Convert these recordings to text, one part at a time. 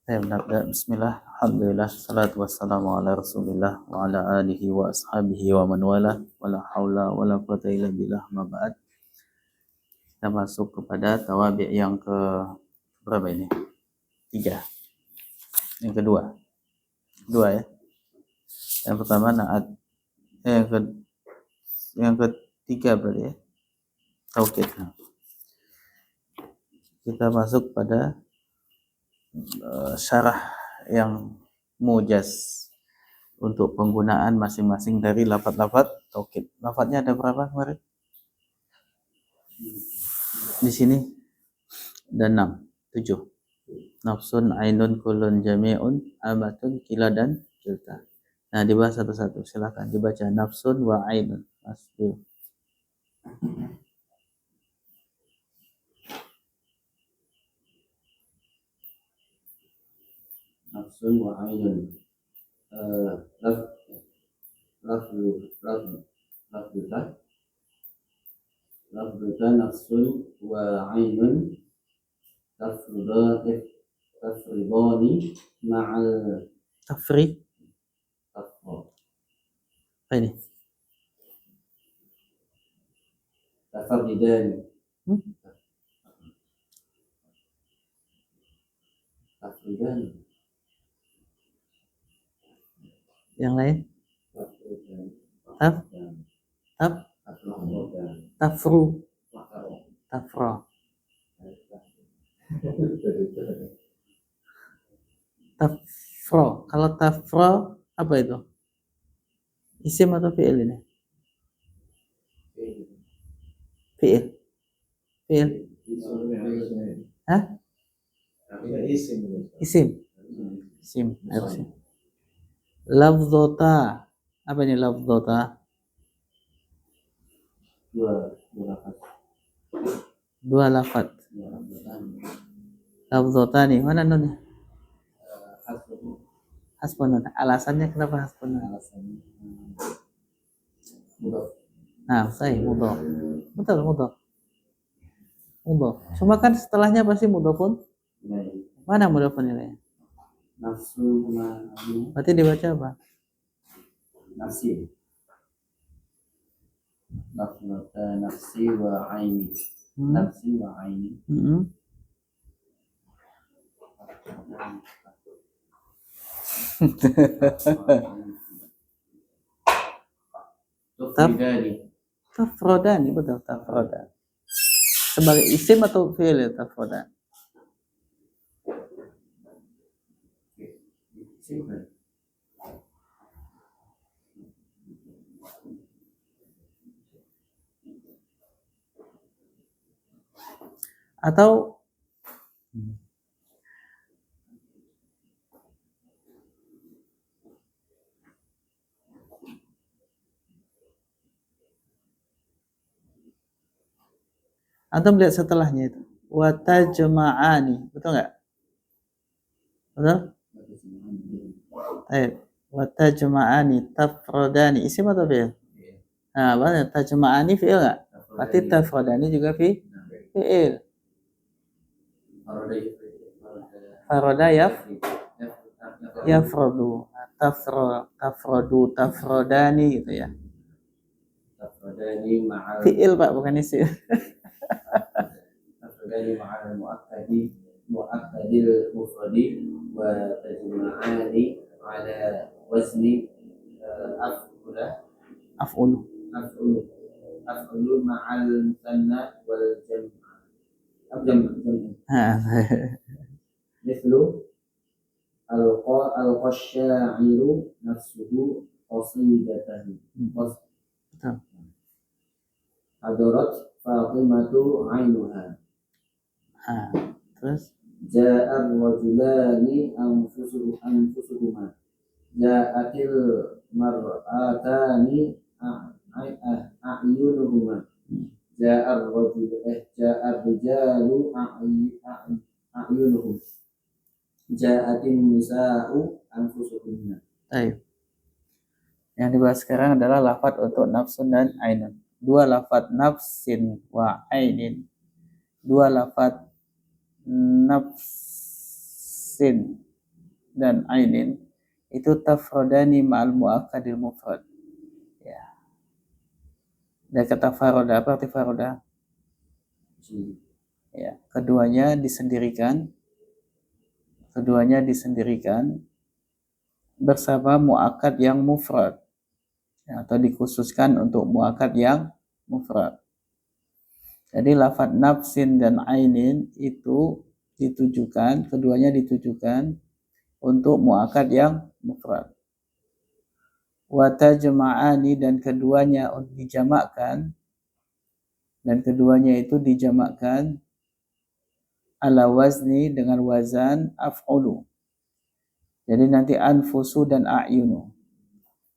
Nabda. Bismillah, alhamdulillah, salatu wassalamu ala rasulillah wa ala alihi wa ashabihi wa man wala wa la hawla wa la quwata illa billah ma ba'd. Kita masuk kepada tawabi' yang ke berapa ini? 3. Yang kedua ya. Yang pertama naat. Yang ketiga berarti ya. Taukid. Kita masuk pada syarah yang mujaz untuk penggunaan masing-masing dari lafaz-lafaz taukid. Lafaznya ada berapa kemarin? Di sini ada 6, 7. Nafsun, ainun, kulun, jami'un, amatun, kila dan kilta. Nah, dibahas satu-satu. Silakan dibaca nafsun wa ainun. Masuk. Nafsun wa ainun. Lafzuka nafsun wa ainun tafridani ma'al tafri apa ini? Tafridani tafridani. Yang lain? Tafro. Kalau tafro apa itu? Isim atau fi'il ini? Fi'il. Hah? Isim. Harusnya. Lafzota. Apa ini lafzota? Dua lafaz. Lafzota nih, mana nunnya? Hasbunun. Alasannya kenapa hasbunun? Nah, saya mudhof. Betul, mudhof. Cuma kan setelahnya pasti mudhofun. Mana mudhofun nilainya? Nafsu. Berarti dibaca apa? Nafsi. Nafsi wa aini. Nafsi wa aini. Tafrodani, betul, tafrodan. Sebagai isim atau fi'il ya tafrodan? Atau melihat setelahnya itu watajma'ani, betul nggak? Betul? Watajma'ani tafrodani isim atau fi'il? Nah, mana tajma'ani fi'il nggak? Berarti tafrodani juga fi'il. Faroda yafrodu, tafrodani gitu ya. Tafrodani ma'al fi'il Pak, bukan isim. Tafrodani ma'al mu'akkadil mufradi wa tajma'ani ala wazni af'ulu ma'al musanna wal jam'a. Mithlu al-qasya'iru nafsuhu qasidatahu. Hadarat Fatimatu ainuha. Terus ja'ar rajulani anfusuhuma. Ja'atil mar'atani a'yunuhuma. Ja'ar rijalu a'yunuhum. Ja'atin nisa'u anfusuhunna. Baik. Yang dibahas sekarang adalah lafaz untuk nafsun dan ainun. 2 lafaz nafsin wa ainin. 2 lafaz nafsin dan ainin itu tafrodani ma'al mu'akkadil mufrad. Ya. Dan kata faroda, apa arti faroda? Ya, keduanya disendirikan bersama mu'akkad yang mufrad, ya, atau dikhususkan untuk mu'akkad yang mufrad. Jadi lafadz nafsin dan ainin itu keduanya ditujukan untuk mu'akkad yang mufrad. Wa tajma'ani, dan keduanya itu dijamakkan ala wazni, dengan wazan af'ulu. Jadi nanti anfusu dan a'yunu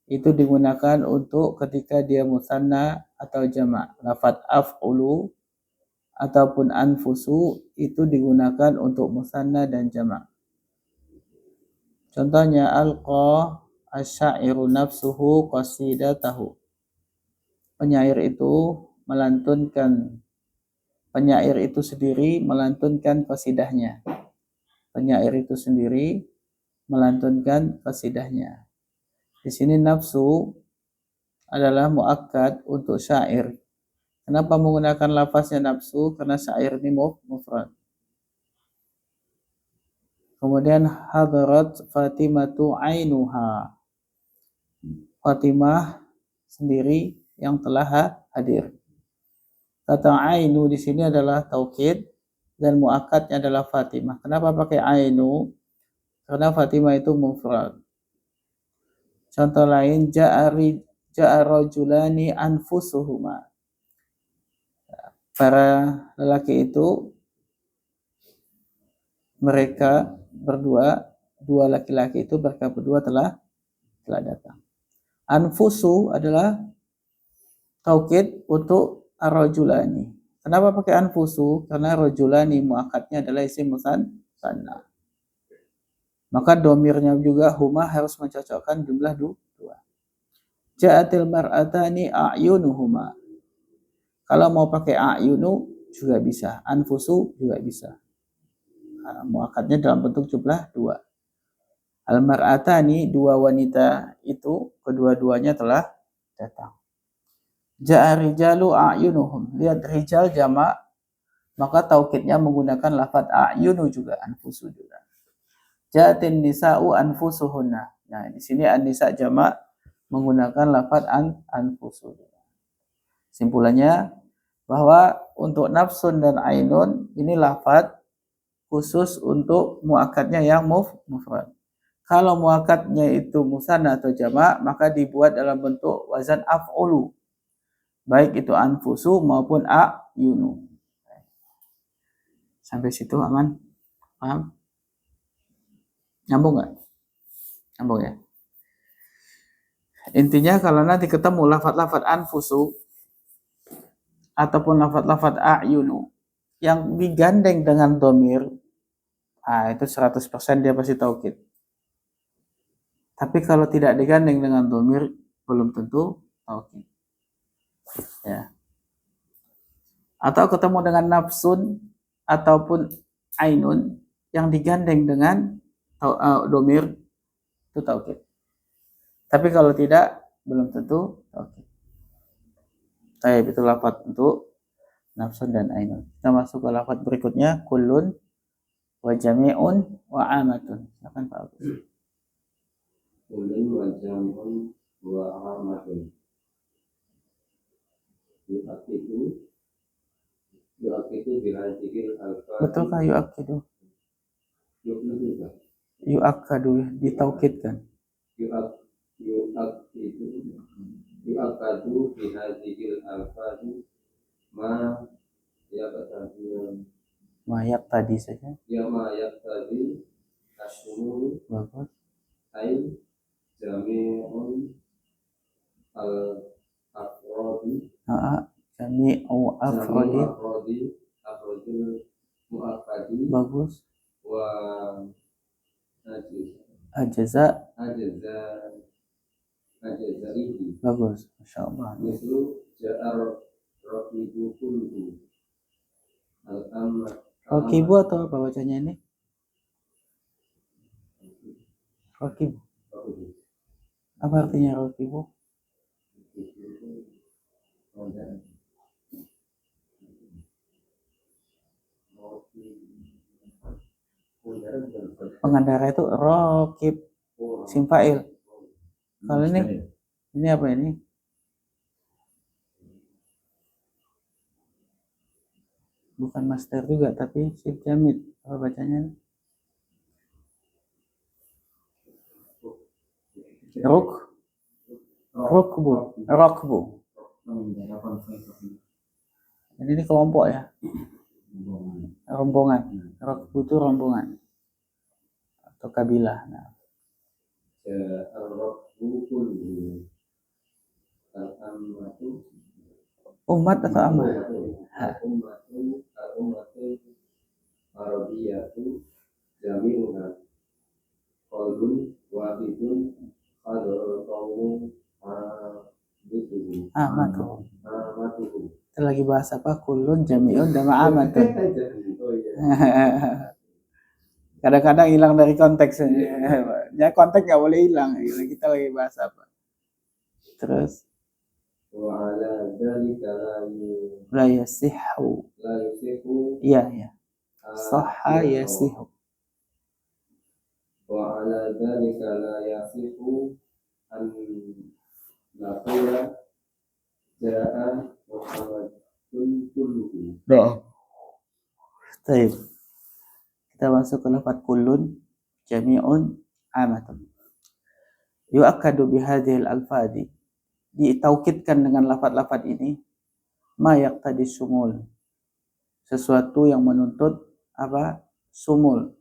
itu digunakan untuk ketika dia musanna atau jamak. Lafadz af'ulu ataupun anfusu itu digunakan untuk musanna dan jamak. Contohnya alqa asy-syairu nafsuhu qasidatahu. Penyair itu sendiri melantunkan qasidahnya. Di sini nafsu adalah muakkad untuk syair. Kenapa menggunakan lafaznya nafsu? Karena syair ini mufrad. Kemudian hadarat Fatimatu ainuha. Fatimah sendiri yang telah hadir. Kata ainu di sini adalah taukid dan muakkadnya adalah Fatimah. Kenapa pakai ainu? Karena Fatimah itu mufrad. Contoh lain, ja'a rajulani anfusuhuma. Para lelaki itu, mereka berdua, dua laki-laki itu mereka berdua telah datang. Anfusu adalah taukid untuk ar-rajulani. Kenapa pakai anfusu? Karena rajulani muakkadnya adalah isim musanna. Maka domirnya juga huma harus mencocokkan jumlah dua. Ja'atil mar'atani a'yunuhuma. Kalau mau pakai a'yunu juga bisa, anfusu juga bisa. Muakkadnya dalam bentuk jumlah dua. Al-mar'atani, dua wanita itu kedua-duanya telah datang. Ja'a rijalu a'yunuhum. Lihat rijal jamak, maka taukidnya menggunakan lafadz a'yunu juga, anfusu juga. Ja'atin nisa'u anfusuhunna. Nah, di sini an-nisa jamak menggunakan lafadz anfusu juga. Simpulannya bahwa untuk nafsun dan ainun ini lafadz khusus untuk muakkadnya yang mufrad. Kalau muakkadnya itu musanna atau jamak, maka dibuat dalam bentuk wazan af'ulu. Baik itu anfusu maupun a'yunu. Sampai situ aman? Paham? Nyambung nggak? Nyambung ya? Intinya kalau nanti ketemu lafadz-lafadz anfusu ataupun lafadz-lafadz a'yunu yang digandeng dengan dhamir, itu 100% dia pasti taukid. Tapi kalau tidak digandeng dengan dhamir, belum tentu taukid. Ya. Atau ketemu dengan nafsun ataupun ainun yang digandeng dengan dhamir, itu taukid. Tapi kalau tidak, belum tentu taukid. Baik, itu lafadz untuk nafsun dan ainun. Kita masuk ke lafadz berikutnya, kullun wa jami'un wa amatun. Silakan Pak Agus. Kullun wa jami'un wa amatun. Yu'akidu bihadikil alfa. Betulkah yu'akidu? Yu'akadu, ditaukidkan. Yu'akadu bihadikil alfa ma yaqtadi saja. Ya ma yaqtadi asyumul. Bagus. Ay jami'un al-afrodi. Jami'u afrodi. Afrodil mu'akadi. Bagus. Wa ajazaihi. Bagus, Masya Allah. Mislu ja'ar rakibu kullu. Rakibu atau apa bacanya ini? Rakibu. Rakibu. Apa artinya rakibu? Pengendara itu rakib, isim fa'il. Kalau ini apa ini? Bukan master juga, tapi isim jamid. Apa bacanya? Rokbu. Ini kelompok ya. Rombongan. Rokbu itu rombongan atau kabilah. Nah. Umat atau amah? Arabiyatu jami'una qalbun wahidun hadratu Amatuhu. amatuhu. Kita lagi bahas apa? Kulun jami'un dan ma'amatun. Kadang-kadang hilang dari konteks. Ya konteks nggak boleh hilang. Kita lagi bahas apa? Terus Wa ala dzalika la yasihu. Iya. Sahha yasihu. Wa ala dzalika la yasihu an naqula ja'a Muhammadun kulluhu. Baik. Kita masuk ke lafaz kullun jami'un amatun. Yu'akkadu bihadhil alfadi. Ditaukidkan dengan lafaz-lafaz ini ma yaqtadi sumul. Sesuatu yang menuntut apa? Sumul.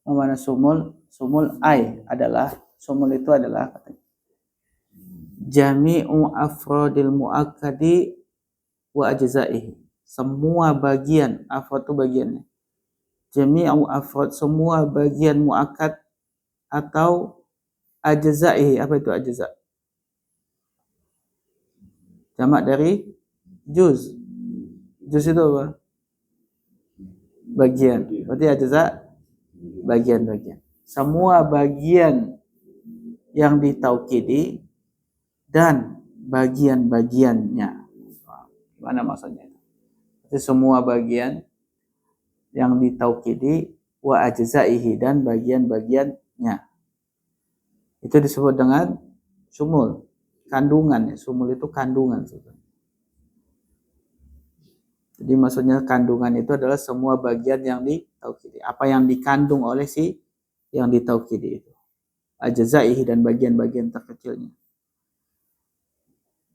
Mana sumul? Sumul adalah sumul itu adalah jami'u afradil muakkadi wa ajza'ihi. Semua bagian, afrad itu bagiannya. Jami'u afrad, semua bagian muakkad atau ajza'ihi. Apa itu ajza'? Jamak dari juz. Juz itu apa? Bagian. Berarti ajza' bagian-bagian. Semua bagian yang ditaukidi dan bagian-bagiannya. Mana maksudnya? Jadi semua bagian yang ditaukidi wa ajza'ihi dan bagian-bagiannya. Itu disebut dengan sumul, kandungan. Sumul itu kandungan. Jadi maksudnya kandungan itu adalah semua bagian yang ditaukidi. Apa yang dikandung oleh si yang ditaukidi itu. Ajza'ihi dan bagian-bagian terkecilnya.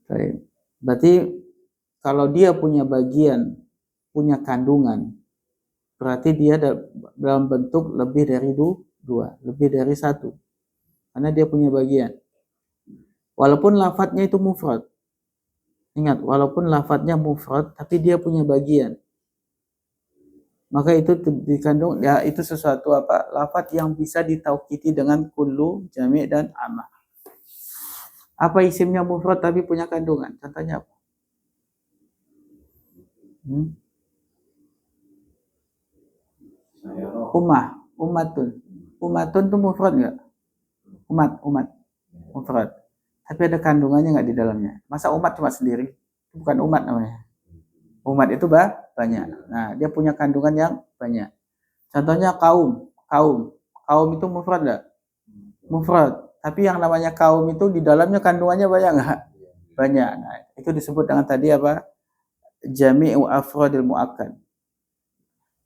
Baik. Berarti kalau dia punya bagian, punya kandungan, berarti dia dalam bentuk lebih dari dua, lebih dari satu. Karena dia punya bagian. Walaupun lafadznya itu mufrad. Ingat, walaupun lafadznya mufrad, tapi dia punya bagian. Maka itu dikandung, ya itu sesuatu apa? Lafadz yang bisa ditaukidi dengan kullu, jami' dan amah. Apa isimnya mufrad tapi punya kandungan? Contohnya apa? Umatun itu mufrad enggak? Umat, mufrad. Tapi ada kandungannya enggak di dalamnya? Masa umat cuma sendiri? Bukan umat namanya. Umat itu banyak. Nah, dia punya kandungan yang banyak. Contohnya kaum itu mufrad enggak? Mufrad. Tapi yang namanya kaum itu di dalamnya kandungannya banyak enggak? Banyak. Nah, itu disebut dengan tadi apa? Jami'u afradil muakkad.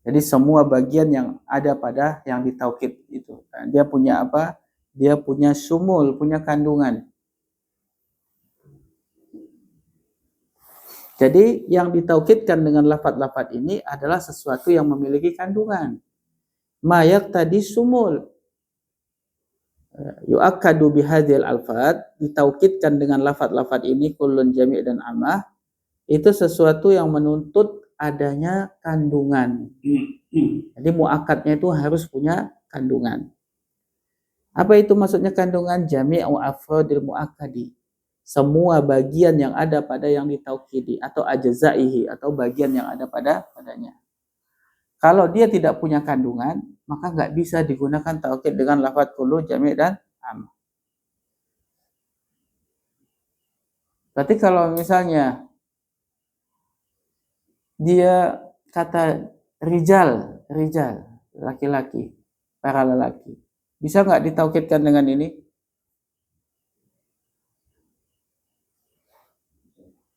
Jadi semua bagian yang ada pada yang ditaukid itu. Nah, dia punya apa? Dia punya sumul, punya kandungan. Jadi yang ditaukidkan dengan lafaz-lafaz ini adalah sesuatu yang memiliki kandungan. Ma yaqtadi sumul. Yu'akkadu bihadhil alfad, ditaukidkan dengan lafaz-lafaz ini kullun jami' dan amah, itu sesuatu yang menuntut adanya kandungan. Jadi muakkadnya itu harus punya kandungan. Apa itu maksudnya kandungan? Jami'u afradil muakkadi. Semua bagian yang ada pada yang ditaukidi atau ajza'ihi atau bagian yang ada padanya. Kalau dia tidak punya kandungan, maka nggak bisa digunakan taukid dengan lafadz kullu, jami' dan am. Berarti kalau misalnya dia kata rijal, laki-laki, para lelaki, bisa nggak ditaukidkan dengan ini?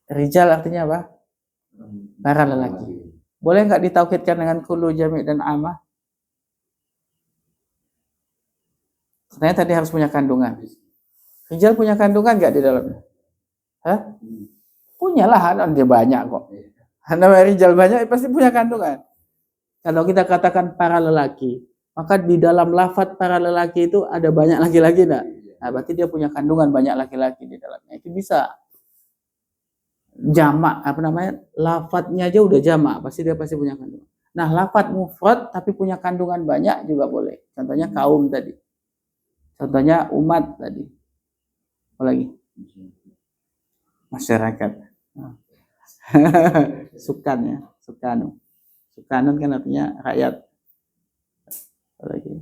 Rijal artinya apa? Para lelaki. Boleh nggak ditaukidkan dengan kullu, jami' dan amah? Sebenarnya tadi harus punya kandungan. Rijal punya kandungan nggak di dalamnya? Hah? Punya lah, dia banyak kok. Namanya rijal banyak, pasti punya kandungan. Kalau kita katakan para lelaki, maka di dalam lafadz para lelaki itu ada banyak laki-laki enggak? Nah, berarti dia punya kandungan banyak laki-laki di dalamnya. Itu bisa. Jamak, lafadznya aja udah jamak, dia pasti punya kandungan. Nah, lafadz mufrad tapi punya kandungan banyak juga boleh. Contohnya kaum tadi. Contohnya umat tadi. Apalagi? Masyarakat. Sukan ya, sukanu. Sukanun kan artinya rakyat. Apalagi?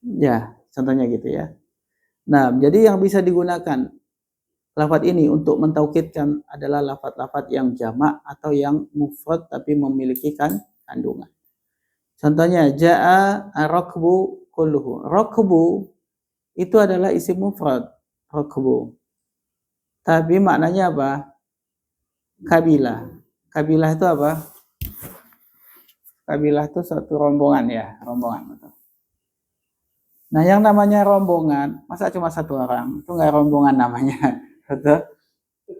Ya, contohnya gitu ya. Nah, jadi yang bisa digunakan lafadz ini untuk mentaukidkan adalah lafadz-lafadz yang jamak atau yang mufrad tapi memiliki kandungan. Contohnya jaa ar-rakbu kulluhu. Rakbu itu adalah isim mufrad, rakbu. Tapi maknanya apa? Kabilah. Kabilah itu apa? Kabilah itu suatu rombongan ya, rombongan. Nah, yang namanya rombongan, masa cuma satu orang? Itu nggak rombongan namanya. Betul?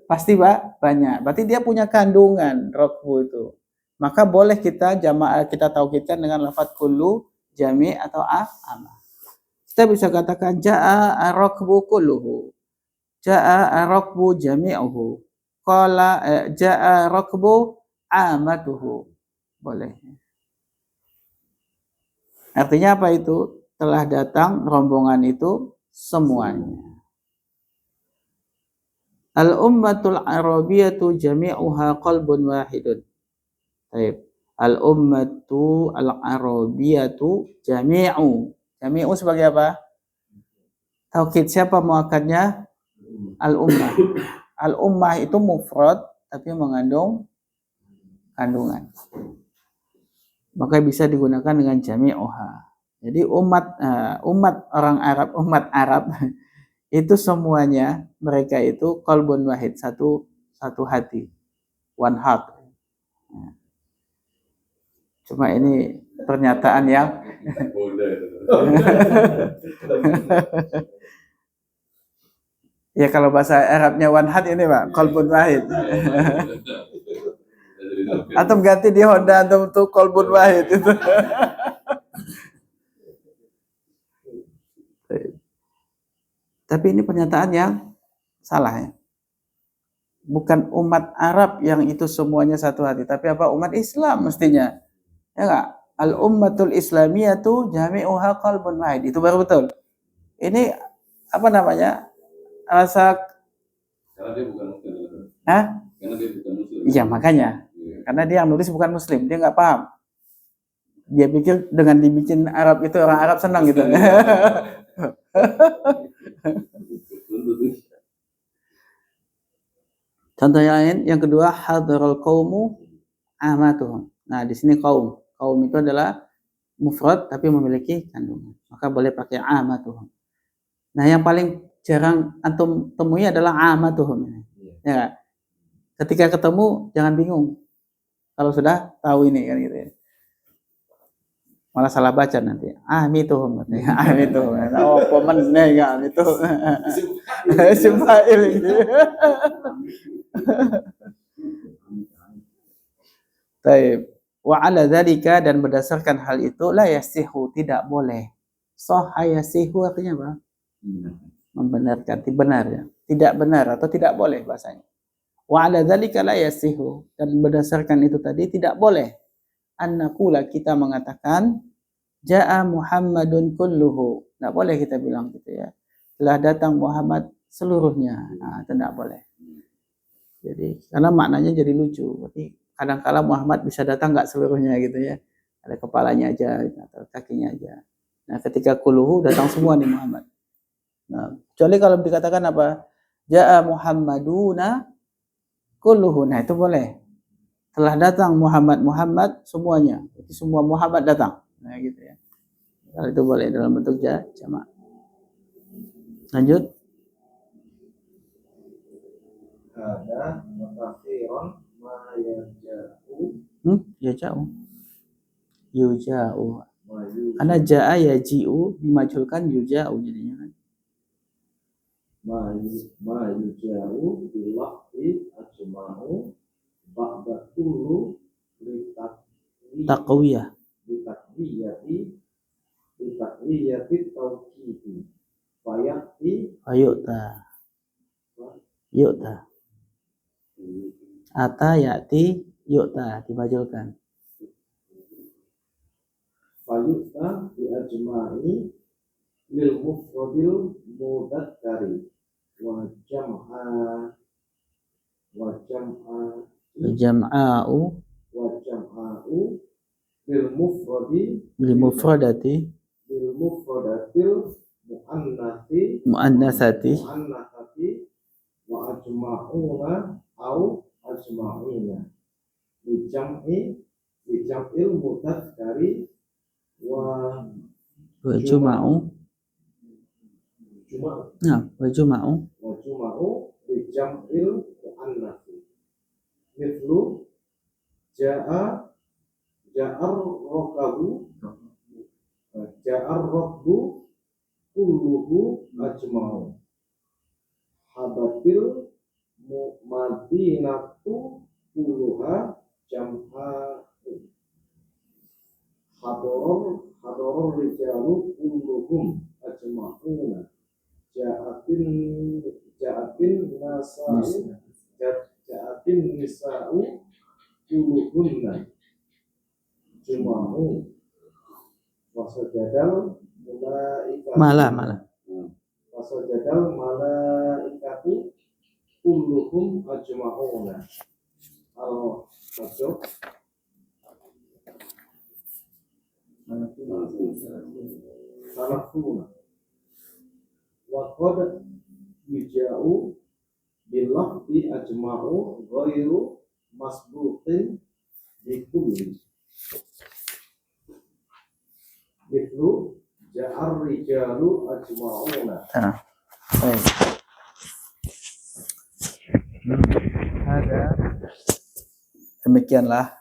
Pasti banyak. Berarti dia punya kandungan rakbu itu. Maka boleh kita jamaah kita taukidkan dengan lafadz kullu, jami' atau amah. Kita bisa katakan jaa ar-rakbu kulluhu. Jaa ar-rakbu jami'uhu. Qala jaa rakbu amatuhu. Boleh. Artinya apa itu? Telah datang rombongan itu semuanya. Al-ummatul arabiyatu jami'uha qalbun wahidun. Baik. Al-ummatu al-arabiyatu jami'u. Jami'u sebagai apa? Taukid. Siapa muakkadnya? Al-ummah. Al-ummah itu mufrad tapi mengandung kandungan. Maka bisa digunakan dengan jami'uha. Jadi umat orang Arab, umat Arab itu semuanya mereka itu qalbun wahid, satu hati, one heart. Cuma ini pernyataan yang ya kalau bahasa Arabnya one heart ini Pak, qalbun wahid. Atau ganti di Honda untuk qalbun wahid itu. Tapi ini pernyataan yang salah ya. Bukan umat Arab yang itu semuanya satu hati, tapi apa? Umat Islam mestinya. Ya enggak? Al-ummatul islamiyatu jami'uha qalbun wahid. Itu baru betul. Ini apa namanya? Rasa Karena dia bukan muslim. Hah? Karena dia bukan muslim. Iya, makanya. Karena dia yang nulis bukan muslim, dia enggak paham. Dia pikir dengan dibikin Arab itu orang Arab senang gitu. Contoh yang lain, yang kedua hadarul qaumu amatuhum. Nah, di sini kaum. Kaum itu adalah mufrad tapi memiliki kandungan. Maka boleh pakai amatuhum. Nah, yang paling jarang antum temui adalah amatuhum. Ya. Ketika ketemu jangan bingung. Kalau sudah tahu ini kan gitu ya. Malah salah baca nanti. Amituhum katanya. Amituhum. Oh, pemennya enggak itu. Simpail gitu. Baik. Wa ala dzalika, dan berdasarkan hal itu la yasihu, tidak boleh. Sahha yasihu artinya apa? Membenarkan, benar ya. Tidak benar atau tidak boleh bahasanya. Wa ala dzalika la yasihu, dan berdasarkan itu tadi tidak boleh. Annaqula, kita mengatakan jaa Muhammadun kulluhu. Tidak boleh kita bilang gitu ya. Telah datang Muhammad seluruhnya. Nah, itu tidak boleh. Jadi karena maknanya jadi lucu. Berarti kadang-kala Muhammad bisa datang nggak seluruhnya gitu ya. ada kepalanya aja atau kakinya aja. Nah, ketika kulluhu datang semua nih Muhammad. Nah, kecuali kalau dikatakan apa? Ja'a Muhammaduna kulluhu. Nah, itu boleh. Telah datang Muhammad semuanya. Jadi semua Muhammad datang. Nah, gitu ya. Kalau itu boleh dalam bentuk jamak. Lanjut. Ada mutafiron ma yaja'u Yaja'u. Yuja'u. ma yu Karena ja'a yaji'u dimajulkan yuja'u jadinya kan. ma yuja'u bilahi ajma'u ba'da kullu Taqwiyah. litakwiyati tawkidi fayati Yu'ta. Ata ya'ti yu'ta dimajulkan. fayuta bi ajma'i lil mufradil mudzakkari wa jam'u Jam'a'u lil mufradi lil mufradati lil mufradatil muannasati wa ajma'una au ajma'ina li jam'il mudzakkari wa wa juma'u. Nah, wa juma'u li jam'il muannatsi mithlu ja'ar rabbu kulluhu ajma'u hadatil madinatu kulluha jam'a'u hadoror rijalu kulluhum ajma'una ja'atin nisa'u kulluhunna juma'u wasajadal malaikatu kulluhum ajma'una al-masuk salafuna wa qad yuja'u bilafdi ajma'u ghairu masbuqin bi kulli mithlu ja'ar rijalu ajma'una. Baik. Demikianlah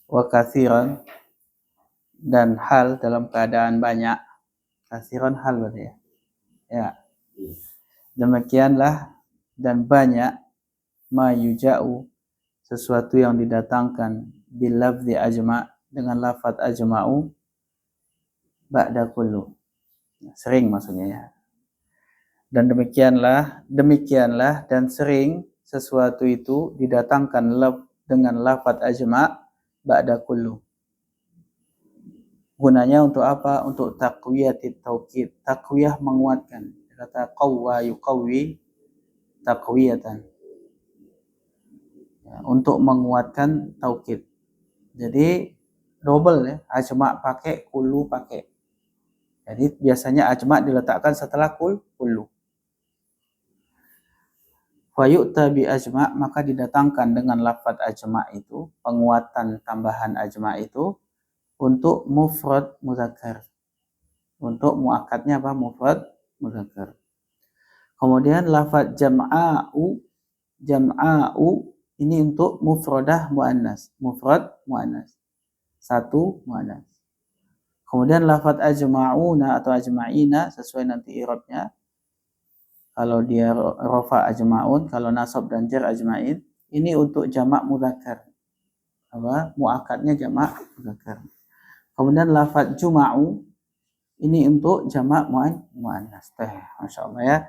wa kathiran dan hal dalam keadaan banyak. Kathiran hal berarti ya. Ya. Demikianlah dan banyak ma yuja'u sesuatu yang didatangkan bil lafzi ajma' dengan lafaz ajma'u ba'da kullu. Sering maksudnya ya. Dan demikianlah dan sering sesuatu itu didatangkan dengan lafaz ajma' ba'da kullu. Gunanya untuk apa? Untuk taqwiyatit taukid. Taqwiyah menguatkan. Kata qawwa yuqawwi taqwiyatan. Ya, untuk menguatkan taukid. Jadi double ya. Ajma' pakai, kullu pakai. Jadi biasanya ajma' diletakkan setelah kullu. Fayu'ta bi ajma' maka didatangkan dengan lafaz ajma' itu, penguatan tambahan ajma' itu untuk mufrad muzakkar. Untuk muakkadnya apa? Mufrad muzakkar. Kemudian lafaz jam'a'u ini untuk mufradah muannas, mufrad muannas. Satu muannas. Kemudian lafaz ajma'una atau ajma'ina sesuai nanti i'rabnya. Kalau dia rafa ajma'un, kalau nasab dan jar ajma'in, ini untuk jamak mudzakkar. Apa? Muakkadnya jamak mudzakkar. Kemudian lafaz juma'u ini untuk jamak muannas. Masya Allah ya.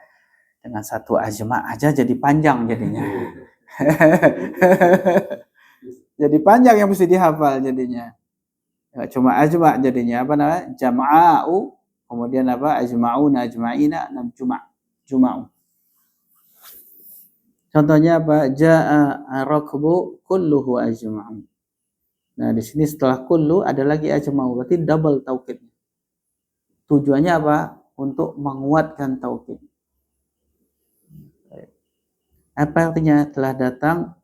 Dengan satu ajma' aja jadi panjang jadinya. Jadi panjang yang mesti dihafal jadinya. Ya, cuma ajma' jadinya apa namanya? Jama'u, kemudian apa? Ajma'una, ajma'ina, juma'u. Contohnya apa? Ja'a rakbu kulluhu ajma'u. Nah, di sini setelah kullu ada lagi ajma'u, berarti double taukid. Tujuannya apa? Untuk menguatkan taukid. Apa artinya? Telah datang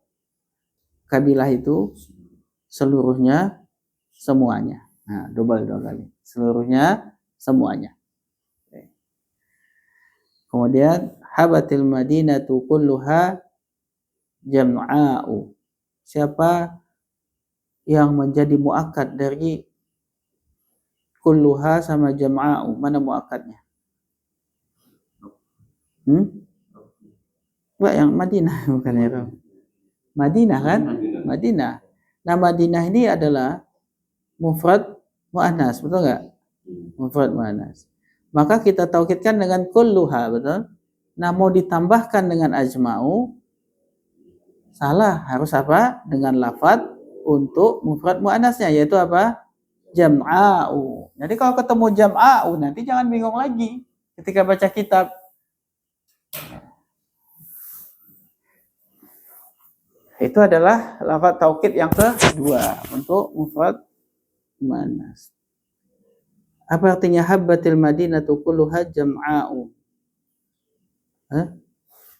kabilah itu seluruhnya, semuanya. Nah, double dua kali. Seluruhnya, semuanya. Kemudian habatil madinatu kulluha jam'a'u. Siapa yang menjadi muakkad dari kulluha sama jam'a'u? Mana muakkadnya? Enggak, yang Madinah bukan ya. Madinah kan? Madinah. Nah, Madinah ini adalah mufrad muannas, betul enggak? Mufrad muannas. Maka kita taukidkan dengan kulluha, betul? Nah, mau ditambahkan dengan ajma'u, salah. Harus apa? Dengan lafadz untuk mufrad muannasnya, yaitu apa? Jam'a'u. Jadi kalau ketemu jam'a'u, nanti jangan bingung lagi ketika baca kitab. Itu adalah lafadz taukid yang kedua untuk mufrad muannas. Apa artinya habbatil madinatu kulluha jam'a'u?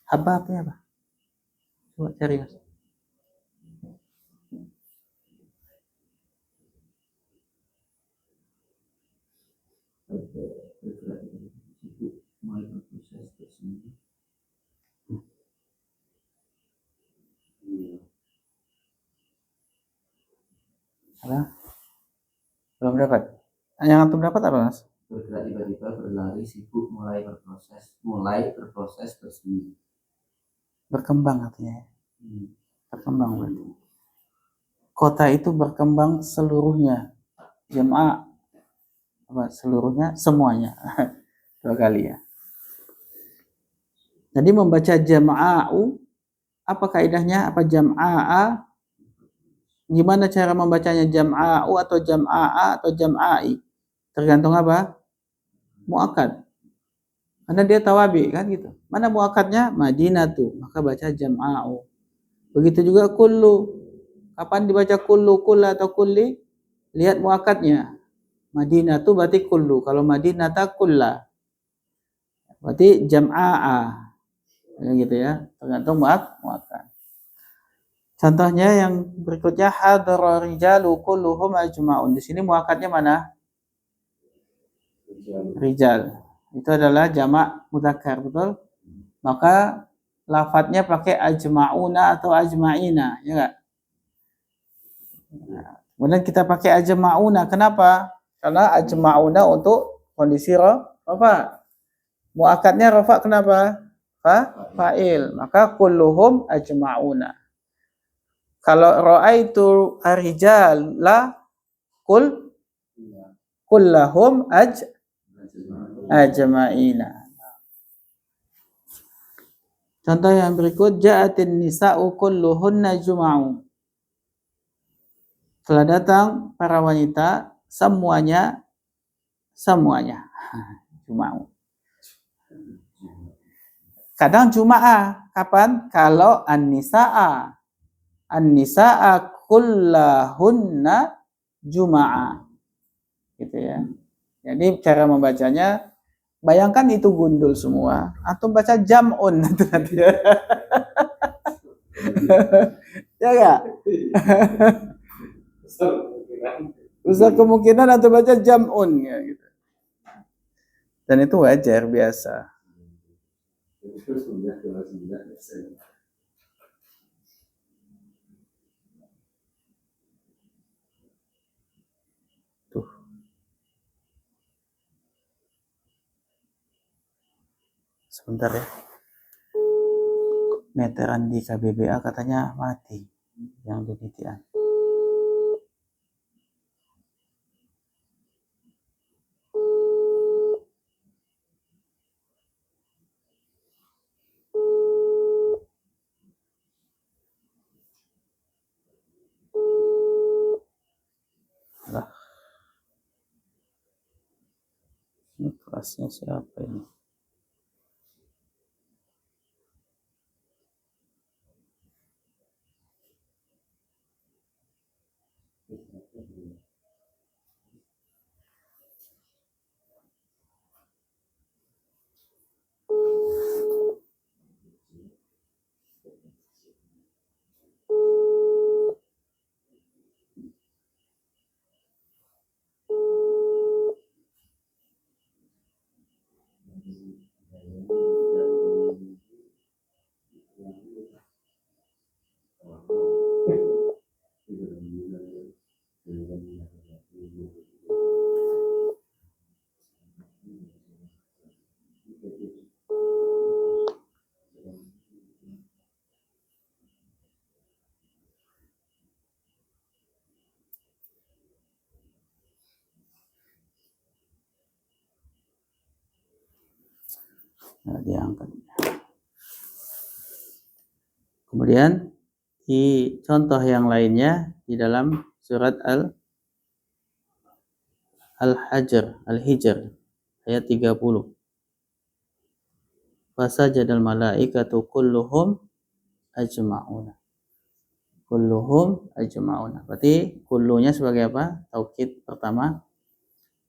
Habba artinya apa? Coba cari, Mas. Halo? Belum dapat. Yang antum dapat apa, Mas? Bergerak tiba-tiba, berlari, sibuk, mulai berproses bersembunyi. Berkembang artinya. Berkembang berarti. Kota itu berkembang seluruhnya. Jamaah apa seluruhnya, semuanya. Dua kali ya. Jadi membaca jama'u, apa kaidahnya? Apa jam'a'a? Gimana cara membacanya, jam'a'u atau jam'a'a atau jam'a'i? Tergantung apa? Muakkad. Karena dia tawabi kan gitu. Mana muakkadnya? Madinatu, maka baca jam'a'u. Begitu juga kullu. Kapan dibaca kullu, kulla atau kulli? Lihat muakkadnya. Madinatu berarti kullu. Kalau madinata kulla, berarti jam'a'a. Gitu ya. Tergantung muakkad. Contohnya yang berikutnya, hadara rijalu kulluhum ajma'un. Di sini muakkadnya mana? Rijal. Itu adalah jamak mudzakkar, betul? Maka lafadznya pakai ajma'una atau ajma'ina, ya enggak? Nah, kemudian kita pakai ajma'una. Kenapa? Karena ajma'una untuk kondisi rafa. Muakkadnya rafa, kenapa? Fa'il. Maka kulluhum ajma'una. Kalau ra'aitu ar-rijal la kullahum ajma'ina. Contoh yang berikut, ja'atin nisa'u kulluhunna juma'u. Telah datang para wanita semuanya juma'u. Kadang juma'ah, kapan? Kalau an-nisa'a kullahunna juma'a, gitu ya. Jadi cara membacanya, bayangkan itu gundul semua, atau baca jam'un nanti ya. Ya enggak? Besar kemungkinan atau baca jam'un ya, gitu. Dan itu wajar, biasa. Sebentar ya. Meteran di KBBA katanya mati yang di Nitian. Lah. Ini kelasnya siapa ini? Nah, diangkat. Kemudian di contoh yang lainnya di dalam surat Al-Hijr ayat 30. Fasajadal malaikatu kulluhum ajma'una. Kulluhum ajma'una. Berarti kullunya sebagai apa? Taukid pertama,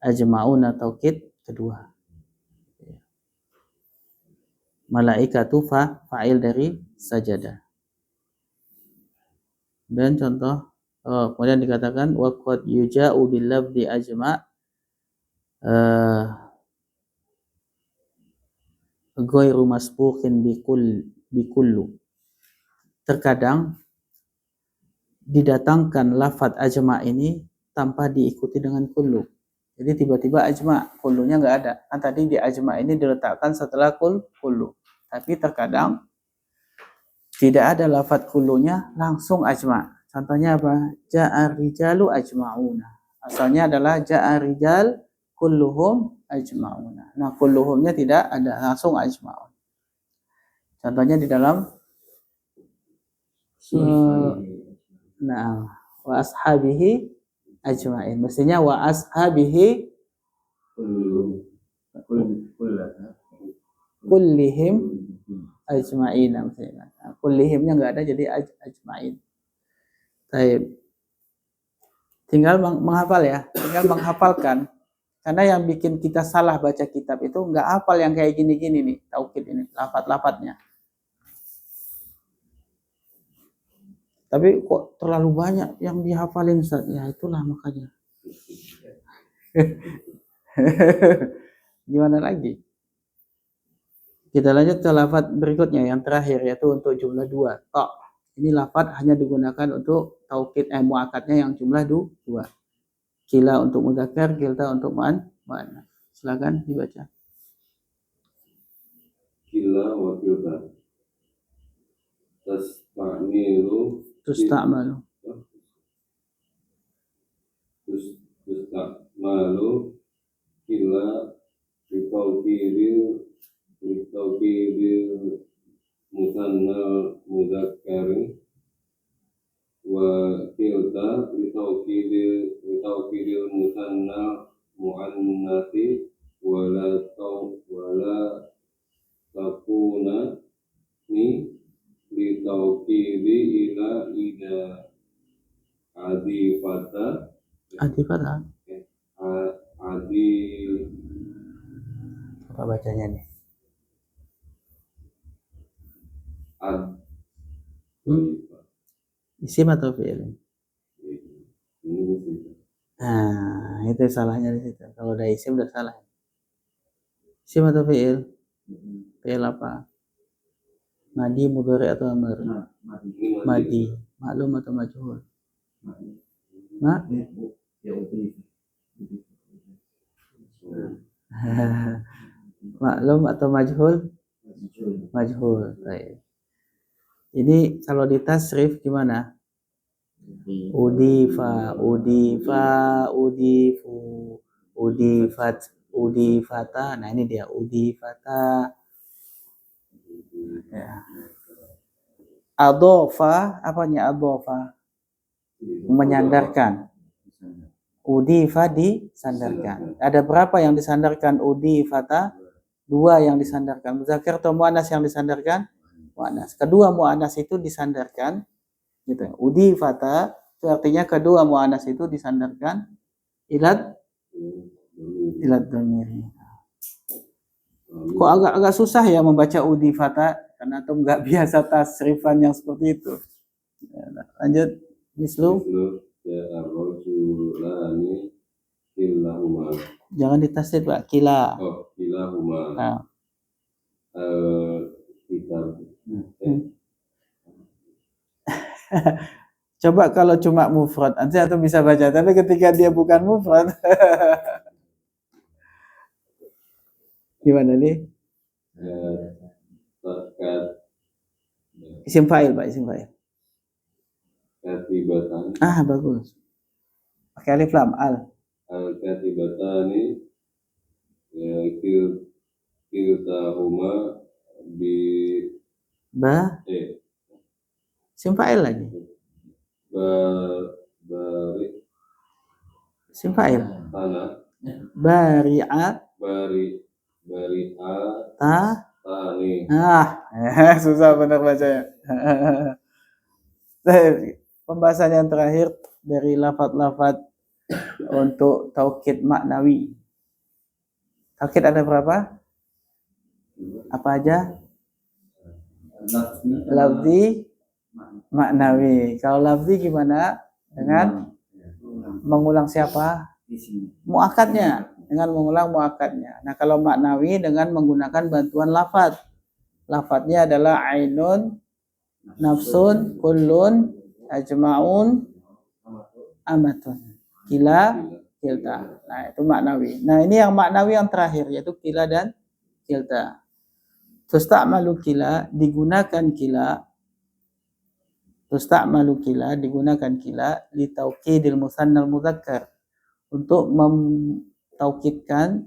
ajma'una taukid kedua. Malaikatu fa'il dari sajada. Dan contoh kemudian dikatakan wa qad yuja'u bil lafzi ajma' ghairu masbuqin bikullu. Terkadang didatangkan lafaz ajma' ini tanpa diikuti dengan kullu. Jadi tiba-tiba ajma', kullunya enggak ada. Kan tadi di ajma' ini diletakkan setelah kullu. Tapi terkadang tidak ada lafaz kullunya, langsung ajma'. Contohnya apa? Ja'ar rijalu ajma'una. Asalnya adalah ja'ar rijal kulluhum ajma'una. Nah, kulluhumnya tidak ada, langsung ajma'un. Contohnya di dalam wa ashabihi ajma'in. Mestinya wa ashabihi kullihim ajma'in. Kullihimnya enggak ada, jadi ajma'in. Baik. Tinggal menghafal ya, tinggal menghafalkan. Karena yang bikin kita salah baca kitab itu enggak hafal yang kayak gini-gini nih, taukid ini, lafaz-lafaznya. Tapi kok terlalu banyak yang dihafalin, Ustaz? Ya itulah makanya. Gimana lagi? Kita lanjut ke lafaz berikutnya yang terakhir, yaitu untuk jumlah 2. Ta. Ini lafaz hanya digunakan untuk taukid muakkadnya yang jumlah 2. Kila untuk mudzakkar, kilta untuk muannas. Silakan dibaca. Kila wa kilta. Tusta'malu kila bitawkidil musanna mudzakkari wa kilta bitawkidil musanna muannatsi wala takuna ni bitawkidi ila adifata Apa bacanya nih? Isim atau fi'il? Nah, itu salahnya di situ. Kalau udah isim udah salah. Isim atau fi'il? Fi'il apa? Madi, mudhari atau amr? Madi. Maklum atau majhul? Maklum atau majhul? Majhul. Baik. Ini kalau di tasrif gimana? Udifa, udifu, udifata. Nah ini dia udifata. Ya. Adhofa, apanya adhofa? Menyandarkan. Udifa disandarkan. Ada berapa yang disandarkan udifata? 2 yang disandarkan. Muzakkar atau muannas yang disandarkan? Muannas. Kedua muannas itu disandarkan. Gitu. Udifata itu artinya kedua muannas itu disandarkan ilat dhamiri. Kok agak susah ya membaca udifata karena tuh nggak biasa tasrifan yang seperti itu. Lanjut, mislu. Jangan ditasrif Pak, kila. Oh, kilahuma. Nah. Coba kalau cuma mufrad, nanti atau bisa baca. Tapi ketika dia bukan mufrad, gimana nih? Isim fa'il Pak, isim fa'il. Katibatan. Bagus. Pakai alif lam al. Al-katibatani kiltahuma bi Ba, isim fa'il lagi. bari Isim fa'il. tanah Bari'at bari'a ta. tani Susah benar bacanya. Pembahasan yang terakhir dari lafaz-lafaz untuk taukid maknawi. Taukid ada berapa? Apa aja? Lafzi, maknawi. Kalau lafzi gimana? Dengan mengulang siapa? Muakadnya, dengan mengulang muakadnya. Nah, kalau maknawi dengan menggunakan bantuan lafaz. Lafaznya adalah ainun, nafsun, kullun, ajma'un, amatun, kila, kilta. Nah, itu maknawi. Nah, ini yang maknawi yang terakhir, yaitu kila dan kilta. Tusta'malu kila, digunakan kila. Tusta'malu kila, digunakan kila li taukidil musannal mudzakkar, untuk mentaukidkan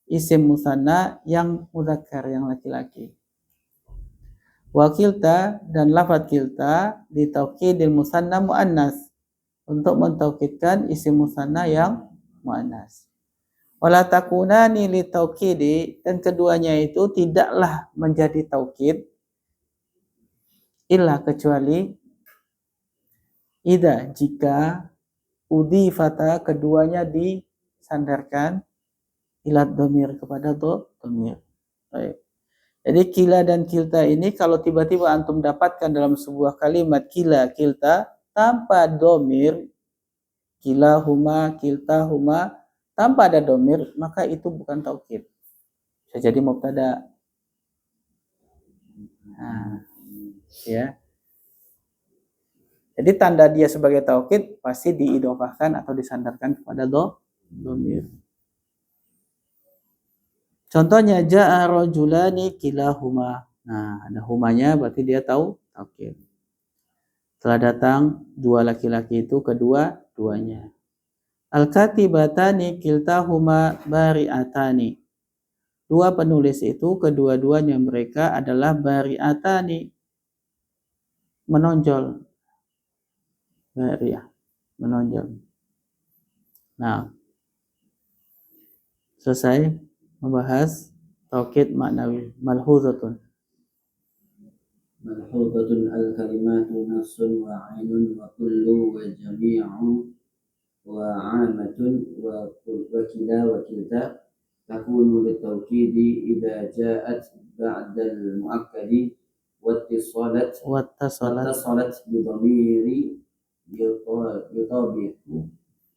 isim musanna yang mudzakkar, yang laki-laki. Wa kilta, dan lafaz kilta li taukidil musanna muannas, untuk mentaukidkan isim musanna yang muannas. Wala takunani li taukidi, dan keduanya itu tidaklah menjadi taukid illa kecuali idza, jika udhifata, keduanya disandarkan ila dhamir, kepada dhamir. Baik. Jadi kila dan kilta ini kalau tiba-tiba antum dapatkan dalam sebuah kalimat kila, kilta, tanpa dhamir, kila huma, kilta huma, tanpa ada dhamir, maka itu bukan taukid. Bisa jadi mubtada. Nah, ya. Jadi tanda dia sebagai taukid pasti diidhofahkan atau disandarkan kepada dhamir. Contohnya ja'a rajulani kilahuma. Nah, ada humanya berarti dia tahu taukid. Telah datang dua laki-laki itu kedua-duanya. Al-katibatani kiltahuma bari'atani. Dua penulis itu kedua-duanya mereka adalah bari'atani, menonjol. Bari'ah, menonjol. Nah, selesai membahas taukid maknawi. Malhuzatun. Malhuzatun al-kalimatu nafsun wa ainun wa kullu wa jami'u wa amatun wa kila wa kilta takunu litawkidi idza ja'at ba'da al-mu'akkadi wattasalat bi dhamiri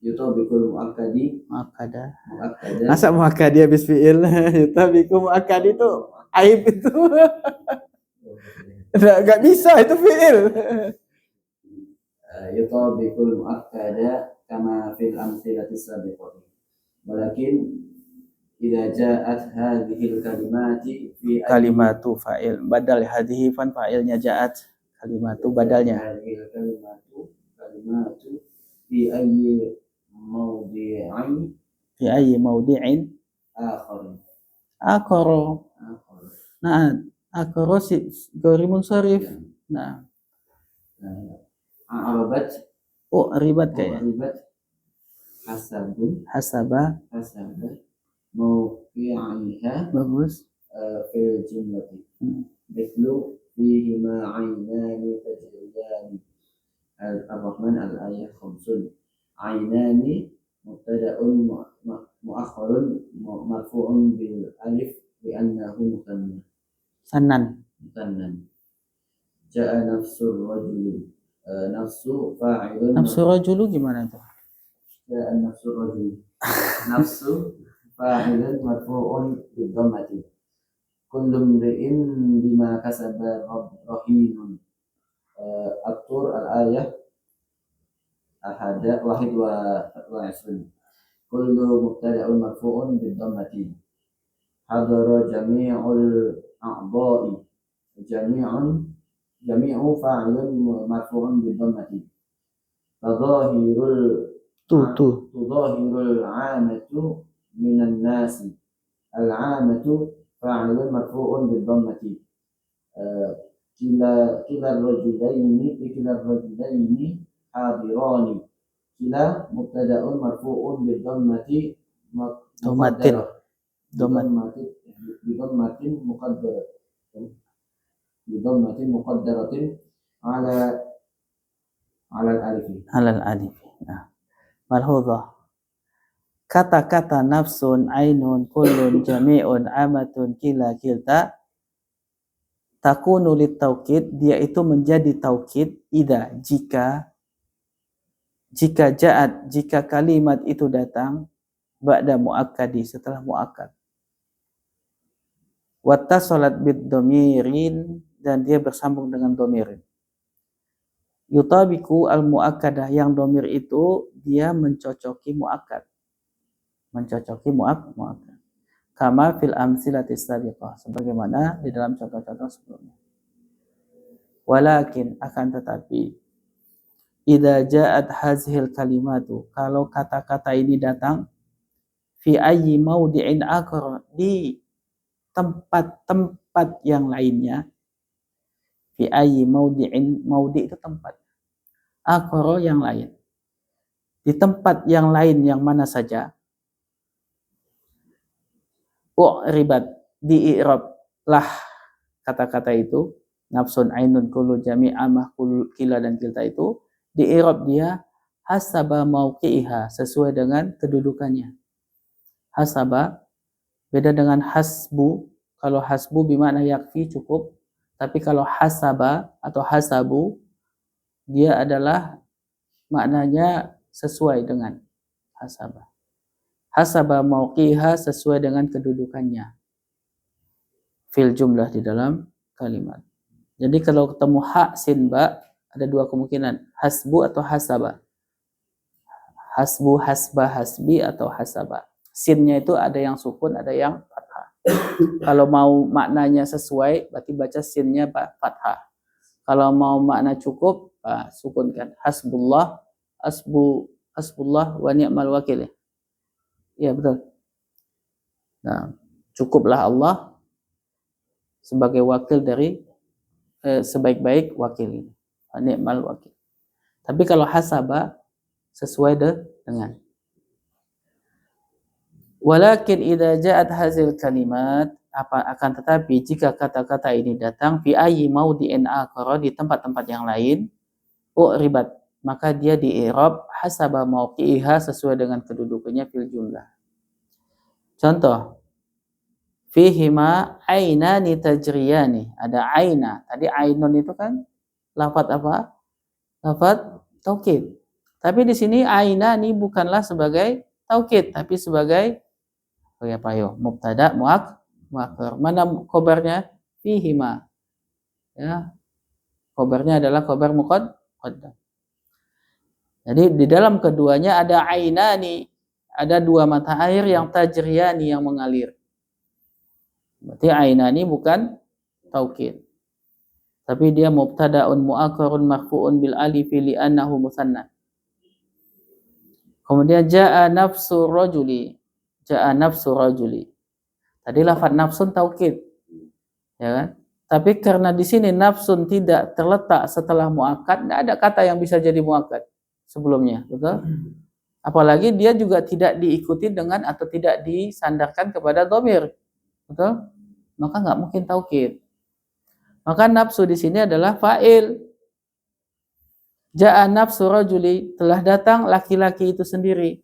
yutabiqul mu'akkadi mu'akkada. Masa muakkadi habis fi'il? Yutabiqu muakkadi itu aib itu. Enggak bisa, itu fi'il. Yutabiqul mu'akkada kama fil amthilati sabiqah. Walakin idza ja'at hadhihi al-kalimati fi Kalimatu fa'il, badal hadhihi fan fa'ilnya ja'at, kalimatu badalnya. Kalimatu fi ayyi mawdi'in Fi ayyi mawdi'in akhara. Nah, akhara si ghairi munsharif. Nah, a'rabat ribat kayaknya. Hasaba. Mawqi'iha Bagus. fil jumlati. Mithlu fihima 'ainani tajriyani. Al-Rahman al-ayah 5. 'Ainani mubtada'un mu'akhkharun marfu'un bil alif li'annahu mutanna. Sanan. Ja'a nafsur rajuli. Nafsu fa'ilun. Nafsu rajulu gimana tuh? Ja'a nafsur rajuli. Nafsu fa'ilun marfu'un bid dhammati. Kullu imri'in bima kasaba rahinun. At-tur al-ayah wahid wa isrun. Kullu mubtada'un marfu'un bid dhammati. Hadara jami'ul a'dha'i. Jami'u fa'ilun marfu'un bid dhammati. Tudahirul 'amatu minan nasi. Al-'amatu fa'ilun marfu'un bid-dhammati. Kila rajulaini hadirani. Kila mubtada'un marfu'un bid-dhammati Dhammatin. bidhammatin muqaddaratin ala al-alif. Halal alif. Nah, malhudhah. Kata-kata nafsun, ainun, kullun, jami'un, amatun, kila, kilta takunu litaukid, dia itu menjadi taukid jika ja'at, jika kalimat itu datang ba'da muakkadi, setelah muakkad. Wattasalat bid dhamirin, dan dia bersambung dengan dhamirin. Yutabiku al muakkadah, yang dhamir itu dia mencocoki muakkad. Muakkad. Kama fil amsilati sabiqah, sebagaimana di dalam contoh-contoh sebelumnya. Walakin, akan tetapi, idza ja'at hazhil kalimatu, kalau kata-kata ini datang fi ayyi maudi'in akhar, di tempat-tempat yang lainnya. Fi ayyi maudi'in, maudi' itu tempat, akhar yang lain, di tempat yang lain yang mana saja. U'ribat, di-i'rab lah kata-kata itu, nafsun, ainun, kullu, jami', amah, kila, dan kilta itu di-i'rab dia hasaba mauqi'iha, sesuai dengan kedudukannya. Hasaba beda dengan hasbu. Kalau hasbu bermakna yakfi, cukup. Tapi kalau hasaba atau hasabu, dia adalah maknanya sesuai dengan hasaba. Hasaba mauqi'iha, sesuai dengan kedudukannya fil jumlah, di dalam kalimat. Jadi kalau ketemu ha, sin, ba, ada dua kemungkinan, hasbu atau hasaba. Hasbu, hasba, hasbi, atau hasaba. Sinnya itu ada yang sukun, ada yang fathah. Kalau mau maknanya sesuai, berarti baca sinnya fathah. Kalau mau makna cukup, sukunkan. Hasbullah, hasbullah wa ni'mal wakil. Ya, betul. Nah, cukuplah Allah sebagai wakil dari sebaik-baik wakil ini. Ni'mal wakil. Tapi kalau hasaba sesuai dengan. Walakin idza ja'at hazil kalimat, akan tetapi jika kata-kata ini datang fi ayyi maudi'in akhar, di tempat-tempat yang lain, u'ribat, maka dia di-i'rab hasaba mauqi'iha, sesuai dengan kedudukannya fil jumlah. Contoh, fihima ainani tajriyani, ada aina. Tadi ainun itu kan lafaz apa? Lafaz taukid. Tapi di sini ainani bukanlah sebagai taukid, tapi sebagai mubtada muakhar. Mana khabarnya? Fihima. Ya. Khabarnya adalah khabar muqaddam. Jadi di dalam keduanya ada ainani, ada dua mata air yang tajriyani, yang mengalir. Berarti ainani bukan taukid. Tapi dia mubtada'un mu'akharun marfu'un bil alif li'annahu musanna. Kemudian ja'a nafsu rajuli. Ja'a nafsu rajuli. Tadi lafaz nafsun taukid. Ya kan? Tapi karena di sini nafsun tidak terletak setelah muakkad, tidak ada kata yang bisa jadi muakkad sebelumnya, betul? Apalagi dia juga tidak diikuti dengan atau tidak disandarkan kepada dhamir, betul? Maka nggak mungkin taukid. Maka nafsu di sini adalah fa'il. Ja'a nafsu rajuli, telah datang laki-laki itu sendiri.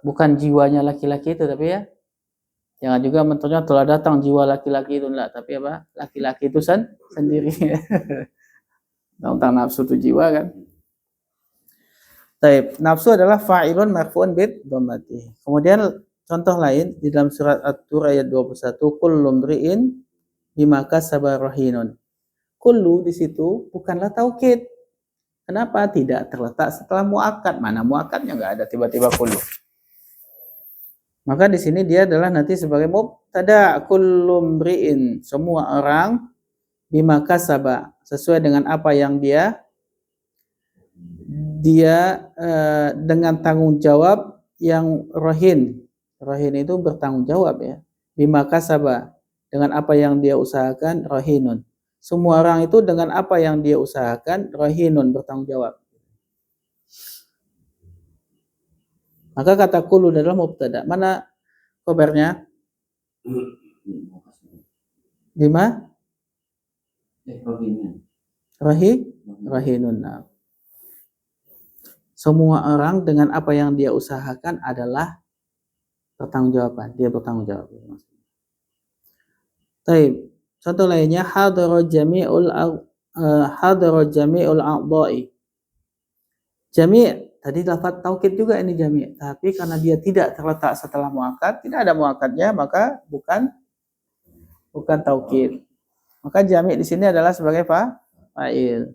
Bukan jiwanya laki-laki itu, tapi ya. Jangan juga menternya telah datang jiwa laki-laki itu, enggak, tapi apa? Laki-laki itu sendiri. Tentang nafsu itu jiwa kan. Taib, nafsu adalah fa'ilun marfu'un bid dhammati. Kemudian contoh lain di dalam surat At-Tur ayat 21, kullu mri'in bima kasaba rahinun. Kullu di situ bukanlah taukid. Kenapa? Tidak terletak setelah muakkad. Mana muakkadnya, enggak ada tiba-tiba kullu. Maka di sini dia adalah nanti sebagai mubtada, kullu mri'in, semua orang, bima kasaba, sesuai dengan apa yang dia dengan tanggung jawab yang rahin. Rahin itu bertanggung jawab ya. bima kasaba, dengan apa yang dia usahakan, rahinun. Semua orang itu dengan apa yang dia usahakan, rahinun, bertanggung jawab. Maka kata kullu adalah mubtada. Mana khabarnya? Bima rahinun. Nah. Semua orang dengan apa yang dia usahakan adalah pertanggungjawaban. Dia bertanggung jawab. Baik. Contoh lainnya hadara jami'ul a'dha'i. Jami' tadi lafaz taukid juga ini jami', tapi karena dia tidak terletak setelah muakkad, tidak ada muakkadnya, maka bukan taukid. Maka jami' di sini adalah sebagai fa'il.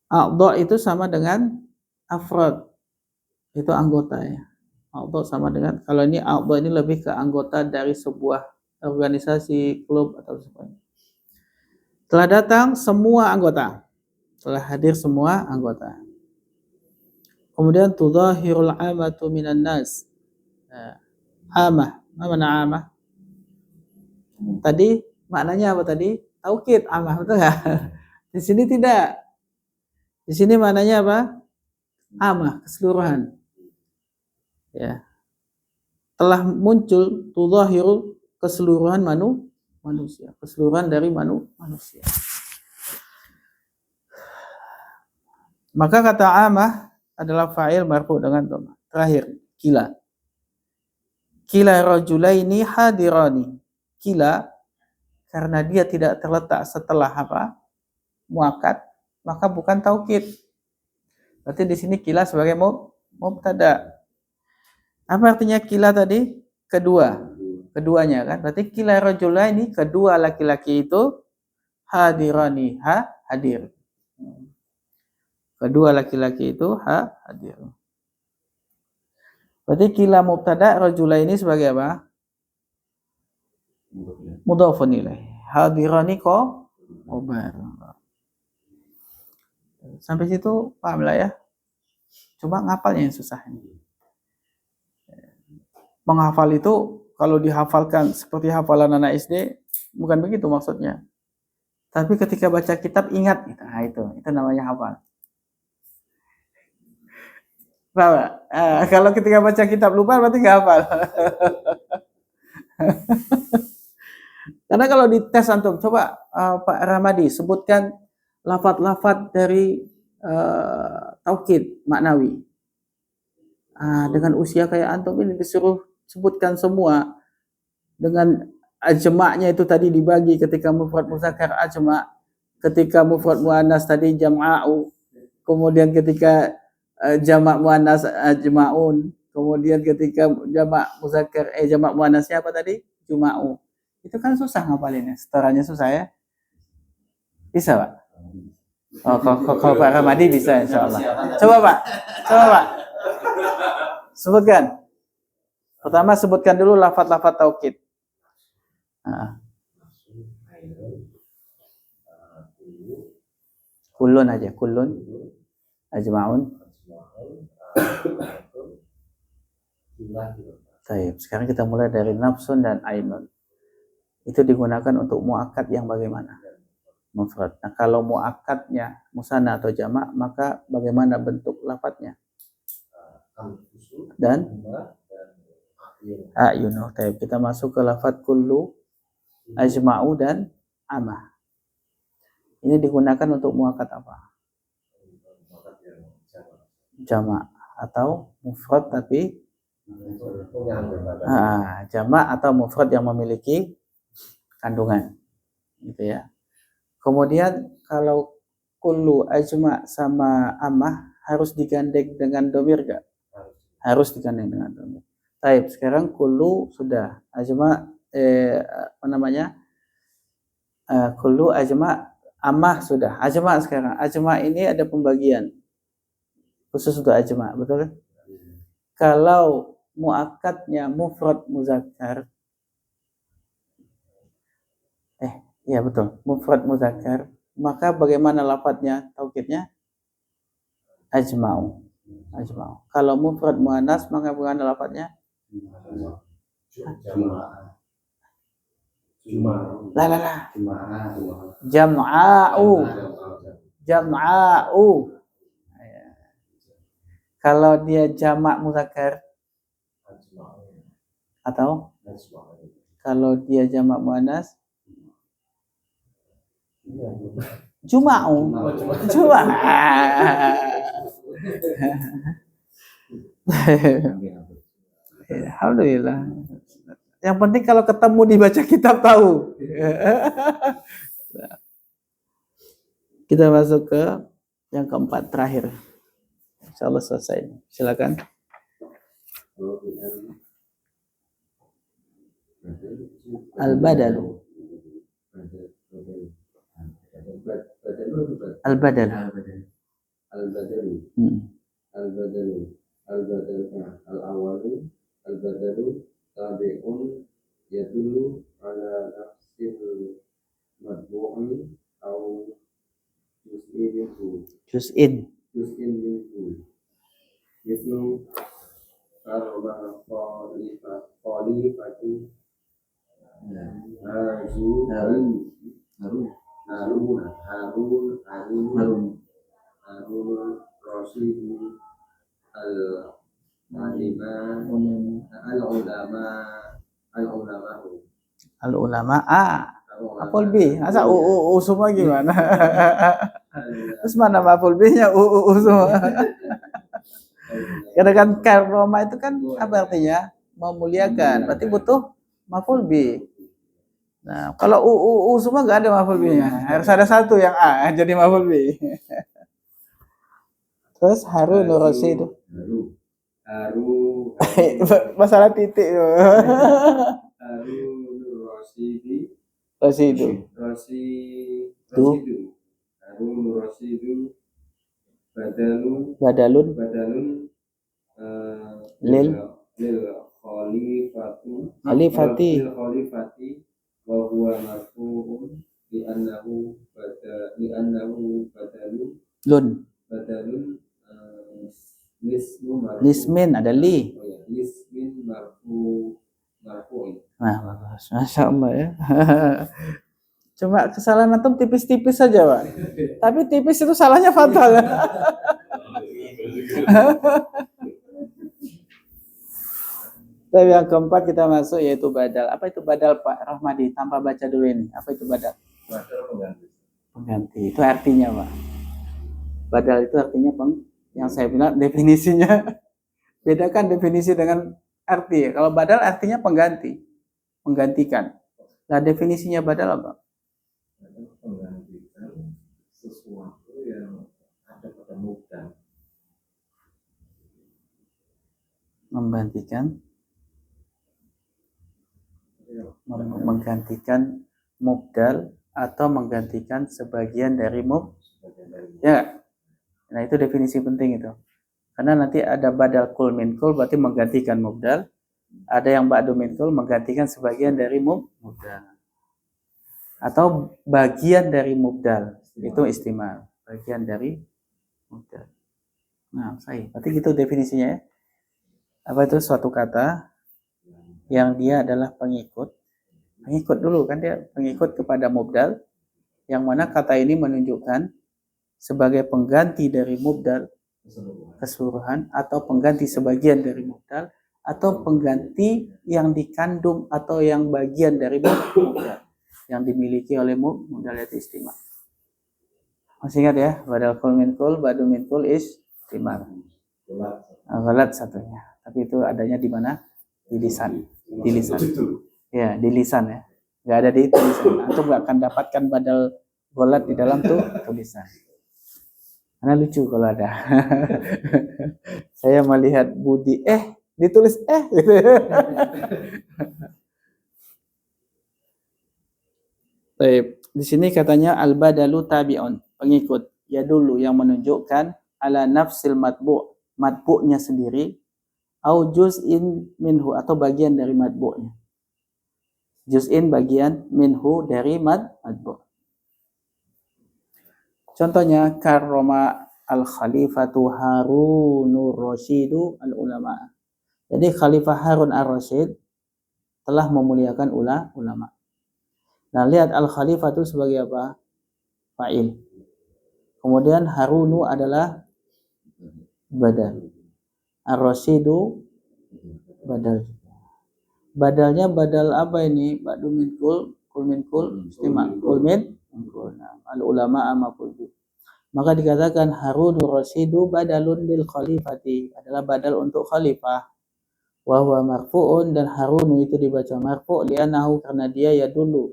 A'dha' itu sama dengan afrad. Itu anggota ya. A'dha' sama dengan, kalau ini a'dha' ini lebih ke anggota dari sebuah organisasi, klub atau sebagainya. Telah datang semua anggota. Telah hadir semua anggota. Kemudian tudahirul amatu minan nas. Amah. Apa makna amah? Tadi maknanya apa tadi? Taukid amah, betul enggak? Di sini tidak. Di sini maknanya apa? Amah, keseluruhan. Ya. Telah muncul tudahiru, keseluruhan manusia, keseluruhan dari manusia. Maka kata amah adalah fa'il marfu dengan dhamma. Terakhir, kila. Kila rajulaini hadirani. Kila karena dia tidak terletak setelah apa? Muakkad, maka bukan taukid. Berarti di sini kila sebagai mubtada. Apa artinya kila tadi? Keduanya kan. Berarti kila rajulaini, kedua laki-laki itu hadirani, hadir. Kedua laki-laki itu hadir. Berarti kila mubtada, rajulaini sebagai apa? Mudhafun ilaih. Hadirani khabar. Sampai situ paham lah ya. Cuma ngapalnya yang susah ini. Menghafal itu kalau dihafalkan seperti hafalan anak SD bukan begitu maksudnya. Tapi ketika baca kitab ingat, nah itu namanya hafal. Kalau ketika baca kitab lupa berarti nggak hafal. Karena kalau di tes antum, coba Pak Ramadi sebutkan lafaz-lafaz dari taukid maknawi. Dengan usia kayak antum ini disuruh sebutkan semua dengan ajma'nya itu tadi dibagi ketika mufrad muzakkar ajma', ketika mufrad muannas tadi jam'a'u, kemudian ketika jamak muannas ajma'un, kemudian ketika jamak muzakkar jamak muannasnya apa tadi? Juma'u. Itu kan susah ngapalinnya, setorannya susah ya. Bisa, Pak? Oh, kalau Pak Ramadi bisa insyaallah. Coba, Pak. Sebutkan. Pertama sebutkan dulu lafaz-lafaz taukid. Kullun aja, kullun, ajma'un. Baik, sekarang kita mulai dari nafsun dan ainun. Itu digunakan untuk muakkad yang bagaimana? Mufrad. Nah, kalau muakkadnya musanna atau jamak, maka bagaimana bentuk lafadznya? Dan ayunuh. Kita masuk ke lafadz kullu, ajma'u dan amah. Ini digunakan untuk muakkad apa? Jamak atau mufrad tapi jamak atau mufrad yang memiliki kandungan, gitu ya. Kemudian kalau kullu, ajma' sama amah harus digandeng dengan domir gak? Harus digandeng dengan domir. Baik, sekarang kullu sudah, ajma' kullu, ajma', amah sudah. Ajma' sekarang, ajma' ini ada pembagian khusus untuk ajma', betul kan? Kalau muakkadnya mufrad muzakkar, ya betul, mufrad muzakkar, maka bagaimana lafadznya, taukidnya? Ajma'u. Kalau mufrad muannas, maka bagaimana lafadznya? Lah lah lah. Jam'a'u. Jam'a'u. Kalau dia jamak muzakkar atau kalau dia jamak muannas juma'u. Juma'. Alhamdulillah. Yang penting kalau ketemu dibaca kitab tahu. Kita masuk ke yang keempat terakhir. Insyaallah selesai. Silakan. Al-badalu. Al-badal. Al-badalu. Al-badalu. Al-badalu. Al-awalu. Al-badalu. Tabi'un. Yadullu ala nafsil madbu'i. Au juz'in minhu. Juz'in. Juz'in minhu. Mislu karma khalifatu. Harun Rashidi Al-ulama maf'ul bih. Masa semua gimana? Terus mana maf'ul bihnya semua? Kadang karoma itu kan apa artinya? Memuliakan. Berarti butuh maf'ul bih. Nah, kalau semua enggak ada maf'ul bihnya. Harus ada satu yang A jadi maf'ul bih. Terus Harun Rasid. Masalah titik. Harun Rashidi. Rasidu. Harun Rasidu. Badalun. Lil khalifati wa huwa marfu'un li'annahu badalun Lismin ada li. lismin marfu'in. Nah, bagus. Masya Allah ya. Cuma kesalahan antum tipis-tipis saja, Pak. Tapi tipis itu salahnya fatal. Tapi yang keempat kita masuk yaitu badal. Apa itu badal, Pak Rahmadi? Tanpa baca dulu ini. Apa itu badal? Pengganti. Itu artinya, Pak. Badal itu artinya yang saya bilang definisinya. Bedakan definisi dengan arti. Kalau badal artinya pengganti. Menggantikan. Nah, definisinya badal apa? Menggantikan sesuatu yang ada pada mubdal. Menggantikan mubdal atau menggantikan sebagian dari ya. Nah, itu definisi penting itu. Karena nanti ada badal kul min kul berarti menggantikan mubdal. Ada yang ba'du min kul menggantikan sebagian dari mubdal. Atau bagian dari mubdal. Itu istimal. Bagian dari mubdal. Nah, sahih. Berarti gitu definisinya ya. Apa itu suatu kata yang dia adalah pengikut dulu kan, dia pengikut kepada mubdal, yang mana kata ini menunjukkan sebagai pengganti dari mubdal keseluruhan, atau pengganti sebagian dari mubdal, atau pengganti yang dikandung atau yang bagian dari mubdal yang dimiliki oleh mubdal itu istimar. Masih ingat ya, badal kul min kul, ba'du min kul istimar. Ghalat satunya. Tapi itu adanya di mana? Di lisan. Di lisan. Ya, di lisan ya. Enggak ada di tulisan. Antum enggak akan dapatkan badal ghalat di dalam tulisan. Karena lucu kalau ada. Saya melihat Budi ditulis gitu. Baik, di sini katanya al-badalu tabi'un, pengikut. Ya dulu yang menunjukkan ala nafsil matbu'nya sendiri, au juz'in minhu, atau bagian dari matbu'nya. Juz'in bagian, minhu dari matbu'. Contohnya karroma al-khalifatu Harunur Rasyidu al-ulama. Jadi Khalifah Harun ar-Rasyid telah memuliakan ulama. Nah, lihat al-khalifatu sebagai apa? Fa'il. Kemudian Harunu adalah badal. Ar-Rasyidu badal. Badalnya badal apa ini? Ba'du min kul min kul, istimal. Kul min kul. Nah, al-ulama maqul. Maka dikatakan Harunur Rasyidu badalun lil khalifati, adalah badal untuk khalifah. Wa huwa marfu'un, dan Harunu itu dibaca marfu' li'annahu, karena dia ya dulu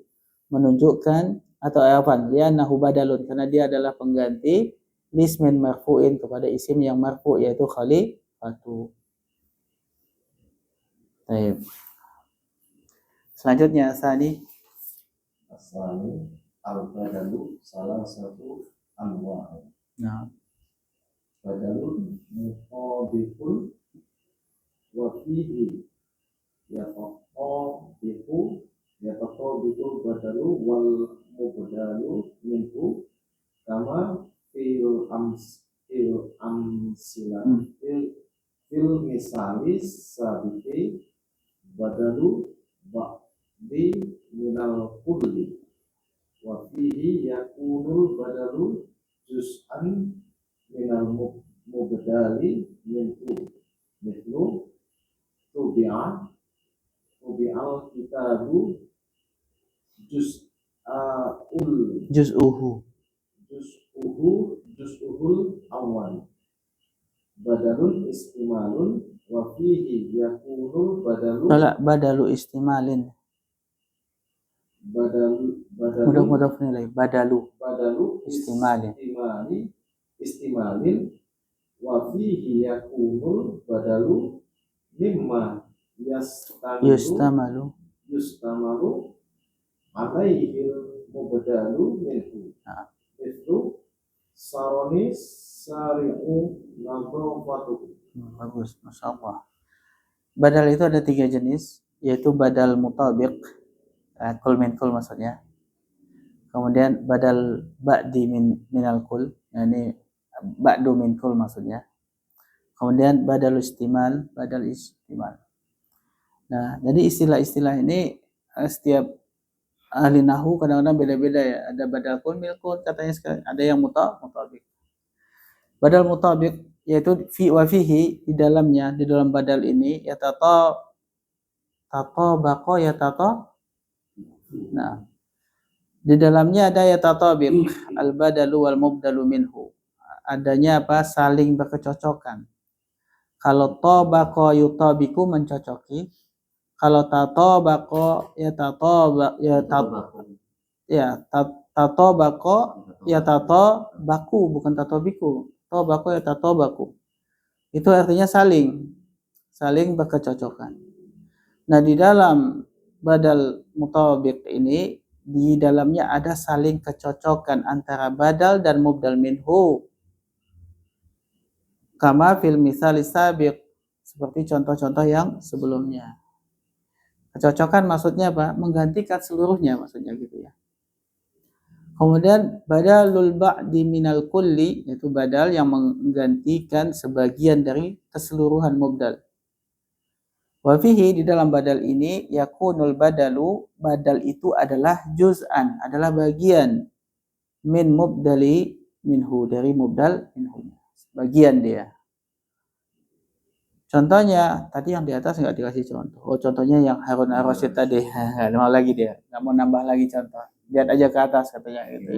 menunjukkan, atau apa? Li'annahu badalun, karena dia adalah pengganti lismin marfu'in, kepada isim yang marfu' yaitu khalifatu. Baik. Selanjutnya Sani. Asani al-badalu salah satu anwa. Nah, Badalun muqabihun wa fihi yataqabihu badalu wal mubdalu minhu kama fil amsila fil misalis sabiti badalu ba'di minal kulli wa fihi yakunul badalu juz'an minal mubdali minhu mithlu tubi'al kitabu juz'uhul awal badalun istimalun wa fihi yakunul badalu istimalin. Mudah nilai badalu istimalin wa fihi yakunul badalu mimma yustamalu alaihil mubdalu minhu itu saroni sari'u nadhafatu. Bagus, Masya Allah. Badal itu ada 3 jenis, yaitu badal mutabiq, kul min kul maksudnya. Kemudian badal ba'di minal kul, yani ba'du min kul maksudnya. Kemudian badal istimal. Nah, jadi istilah-istilah ini setiap ahli nahwu kadang-kadang beda-beda ya. Ada badal kul min kul, katanya sekali, ada yang mutabiq. Badal mutabiq yaitu fi wa fihi, di dalamnya, di dalam badal ini nah, di dalamnya ada yatatabiq al badalu wal mubdalu minhu, adanya apa? Saling berkecocokan. Kalau tabaqa yutabiku, mencocoki. Kalau tatabaqa yatatabaku, bukan tatabiku. Tabaqa yatatabaku. Itu artinya saling berkecocokan. Nah, di dalam badal mutabiq ini, di dalamnya ada saling kecocokan antara badal dan mubdal minhu. Kama fil misalis sabiq, seperti contoh-contoh yang sebelumnya. Kecocokan maksudnya apa? Menggantikan seluruhnya maksudnya gitu ya. Kemudian badalul ba'di minal kulli, yaitu badal yang menggantikan sebagian dari keseluruhan mubdal. Wa fihi, di dalam badal ini, yakunul badalu, badal itu adalah juz'an, adalah bagian min mubdali minhu, dari mubdal minhu, bagian dia. Contohnya tadi yang di atas nggak dikasih contoh. Oh, contohnya yang Harun ar-Rasyid tadi. Mau lagi dia, nggak mau nambah lagi contoh. Lihat aja ke atas katanya gitu.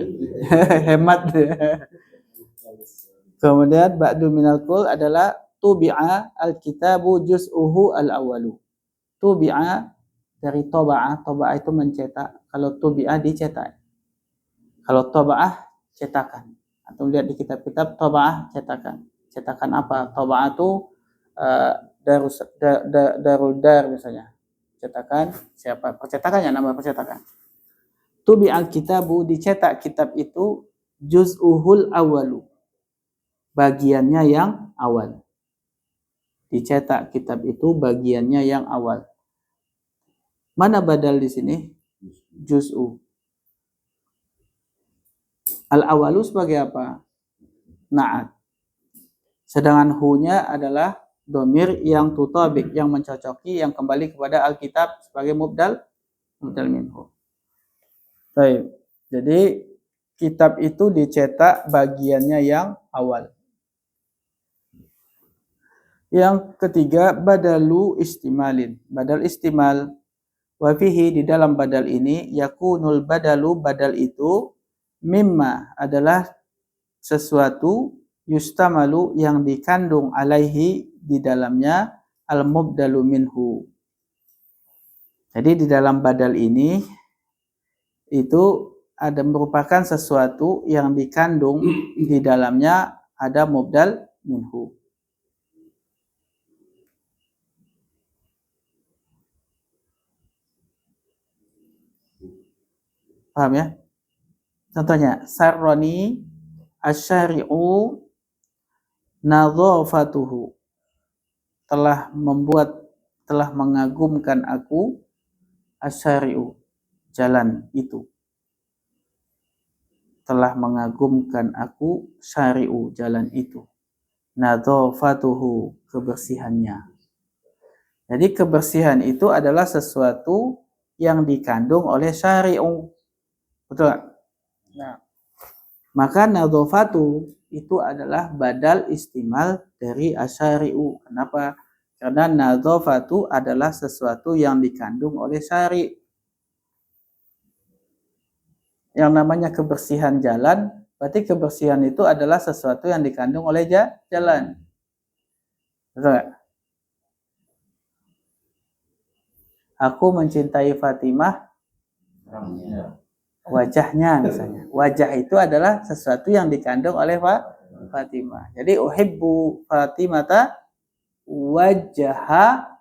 Hemat. Kemudian ba'du minal kul adalah tubi'a al-kitabu juz'uhu al-awalu. Tubi'a dari toba'ah itu mencetak. Kalau tubi'a dicetak. Kalau toba'ah cetakan. Atau lihat di kitab-kitab toba'ah cetakan. Cetakan apa? Toba'ah itu darul dar misalnya. Cetakan siapa? Percetakannya, nama percetakan. Tubi'al kitabu, dicetak kitab itu juz'uhul awalu, bagiannya yang awal. Dicetak kitab itu bagiannya yang awal. Mana badal di sini? Juz'u. Al-awalu sebagai apa? Na'at. Sedangkan hu-nya adalah domir yang tutabik, yang mencocoki, yang kembali kepada Alkitab sebagai mubdal minhu. Baik. Jadi kitab itu dicetak bagiannya yang awal. Yang ketiga, badalu istimalin. Badal istimal. Wa fihi, di dalam badal ini, yakunul badalu, badal itu mimma adalah sesuatu yustamalu yang dikandung alaihi di dalamnya al-mubdalu minhu. Jadi di dalam badal ini itu ada merupakan sesuatu yang dikandung di dalamnya ada mubdal minhu. Paham ya? Contohnya, sarroni asyari'u nadhafatuhu. Telah mengagumkan aku asyari'u, jalan itu. Telah mengagumkan aku syari'u, jalan itu. Nadhafatuhu, kebersihannya. Jadi kebersihan itu adalah sesuatu yang dikandung oleh syari'u. Betul gak? Nah, maka nadhafatu itu adalah badal istimal dari asyari'u. Kenapa? Karena nadhafatu adalah sesuatu yang dikandung oleh syari'. Yang namanya kebersihan jalan, berarti kebersihan itu adalah sesuatu yang dikandung oleh jalan. Betul gak? Aku mencintai Fatimah wajahnya misalnya. Wajah itu adalah sesuatu yang dikandung oleh Fatimah. Jadi uhibbu Fatimata wajaha.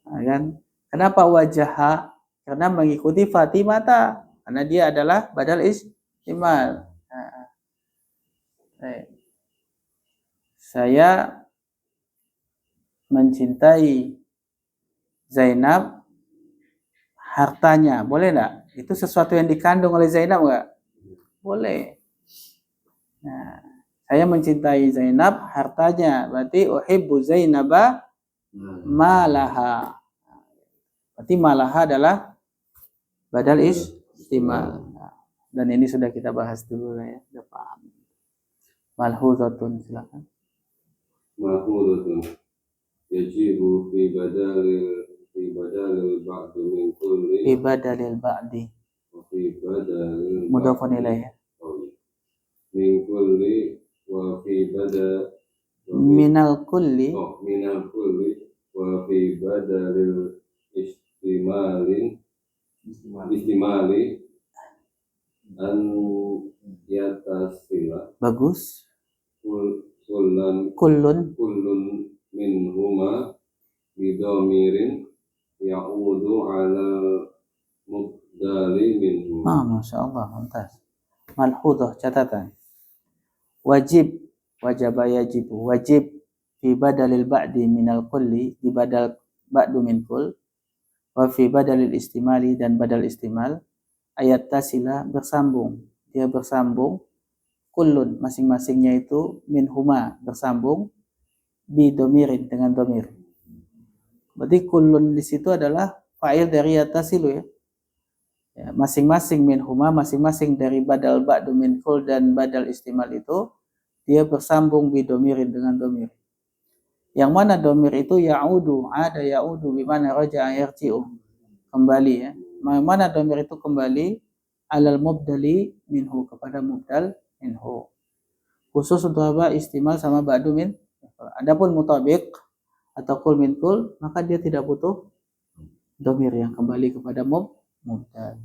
Kan? Kenapa wajaha? Karena mengikuti Fatimata. Karena dia adalah badal istimal. Saya mencintai Zainab hartanya, boleh enggak? Itu sesuatu yang dikandung oleh Zainab enggak? Boleh. Nah, saya mencintai Zainab hartanya, berarti uhibbu Zainaba malaha. Berarti malaha adalah badal istimal. Dan ini sudah kita bahas dulu ya, sudah paham. Malhuzatun, silakan. Malhuzatun yajibu fi badalil ba'd min kulli Fi badalil ba'di fi badalil mudhafun ilaih. min kulli wa fi badal Minal kulli minal kulli wa fi badalil istimali an yatasila. Bagus. Kullun minhuma bidhamirin ya'udu ala mubdali minhu. Masya Allah, mantap. Malhudhah, catatan. Wajib, wajaba yajibu, wajib fi badalil ba'di minal kulli, di badal ba'du min kull, wa fi badalil istimali, dan badal istimal, ayat tasila, bersambung. Dia bersambung, kullun, masing-masingnya itu, minhuma, bersambung, bidomirin, dengan domir. Berarti kullun di situ adalah fa'il dari yatasilu ya. Ya, masing-masing minhuma, masing-masing dari badal ba'du min kull dan badal istimal itu dia bersambung bidomirin, dengan domir. Yang mana domir itu ya'udu, ada ya'udu bimana raja'a yarji'u, kembali ya. Mana domir itu kembali alal mubdali minhu, kepada mubdal minhu. Khusus untuk apa? Istimal sama ba'du min. Adapun mutabiq atau kul min kul, maka dia tidak butuh domir yang kembali kepada mubdal.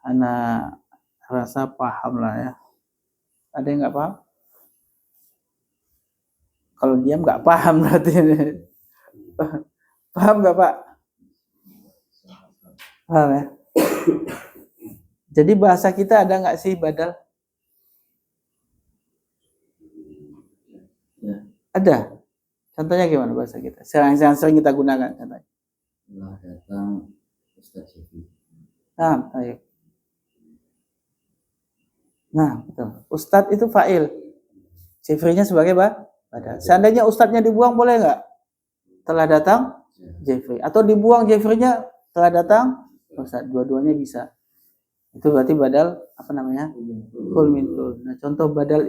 Ana rasa paham lah ya. Ada yang nggak paham? Kalau diam nggak paham berarti. Paham nggak Pak? Paham ya? Jadi bahasa kita ada nggak sih badal? Ya. Ada. Contohnya gimana bahasa kita? Yang sering kita gunakan contohnya. Telah datang Ustaz Syafi'i. Ayo. Nah, betul. Ustadz itu fa'il. Syifrinya sebagai badal. Seandainya ustadznya dibuang boleh nggak? Telah datang Jeffrey. Atau dibuang Jeffrey-nya telah datang Ustaz. Dua-duanya bisa. Itu berarti badal apa namanya? Kul min kul. Nah, contoh badal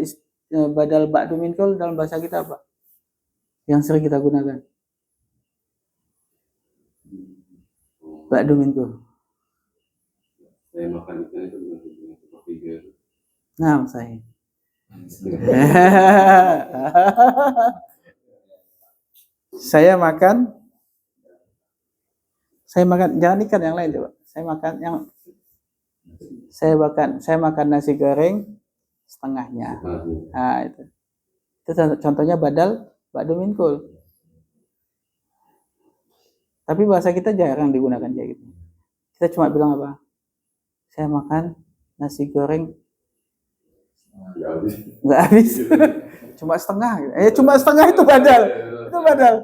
ba'du min kul dalam bahasa kita apa? Yang sering kita gunakan. Ba'du min kul. Saya makan ikan itu bukan seperti gitu. Nah, saya. Saya makan jangan ikan yang lain coba. Saya makan nasi goreng setengahnya. Nah, itu contohnya ba'du min kul. Tapi bahasa kita jarang digunakan kayak gitu. Kita cuma bilang apa? Saya makan nasi goreng nggak habis. Cuma setengah. Cuma setengah itu badal. Itu badal.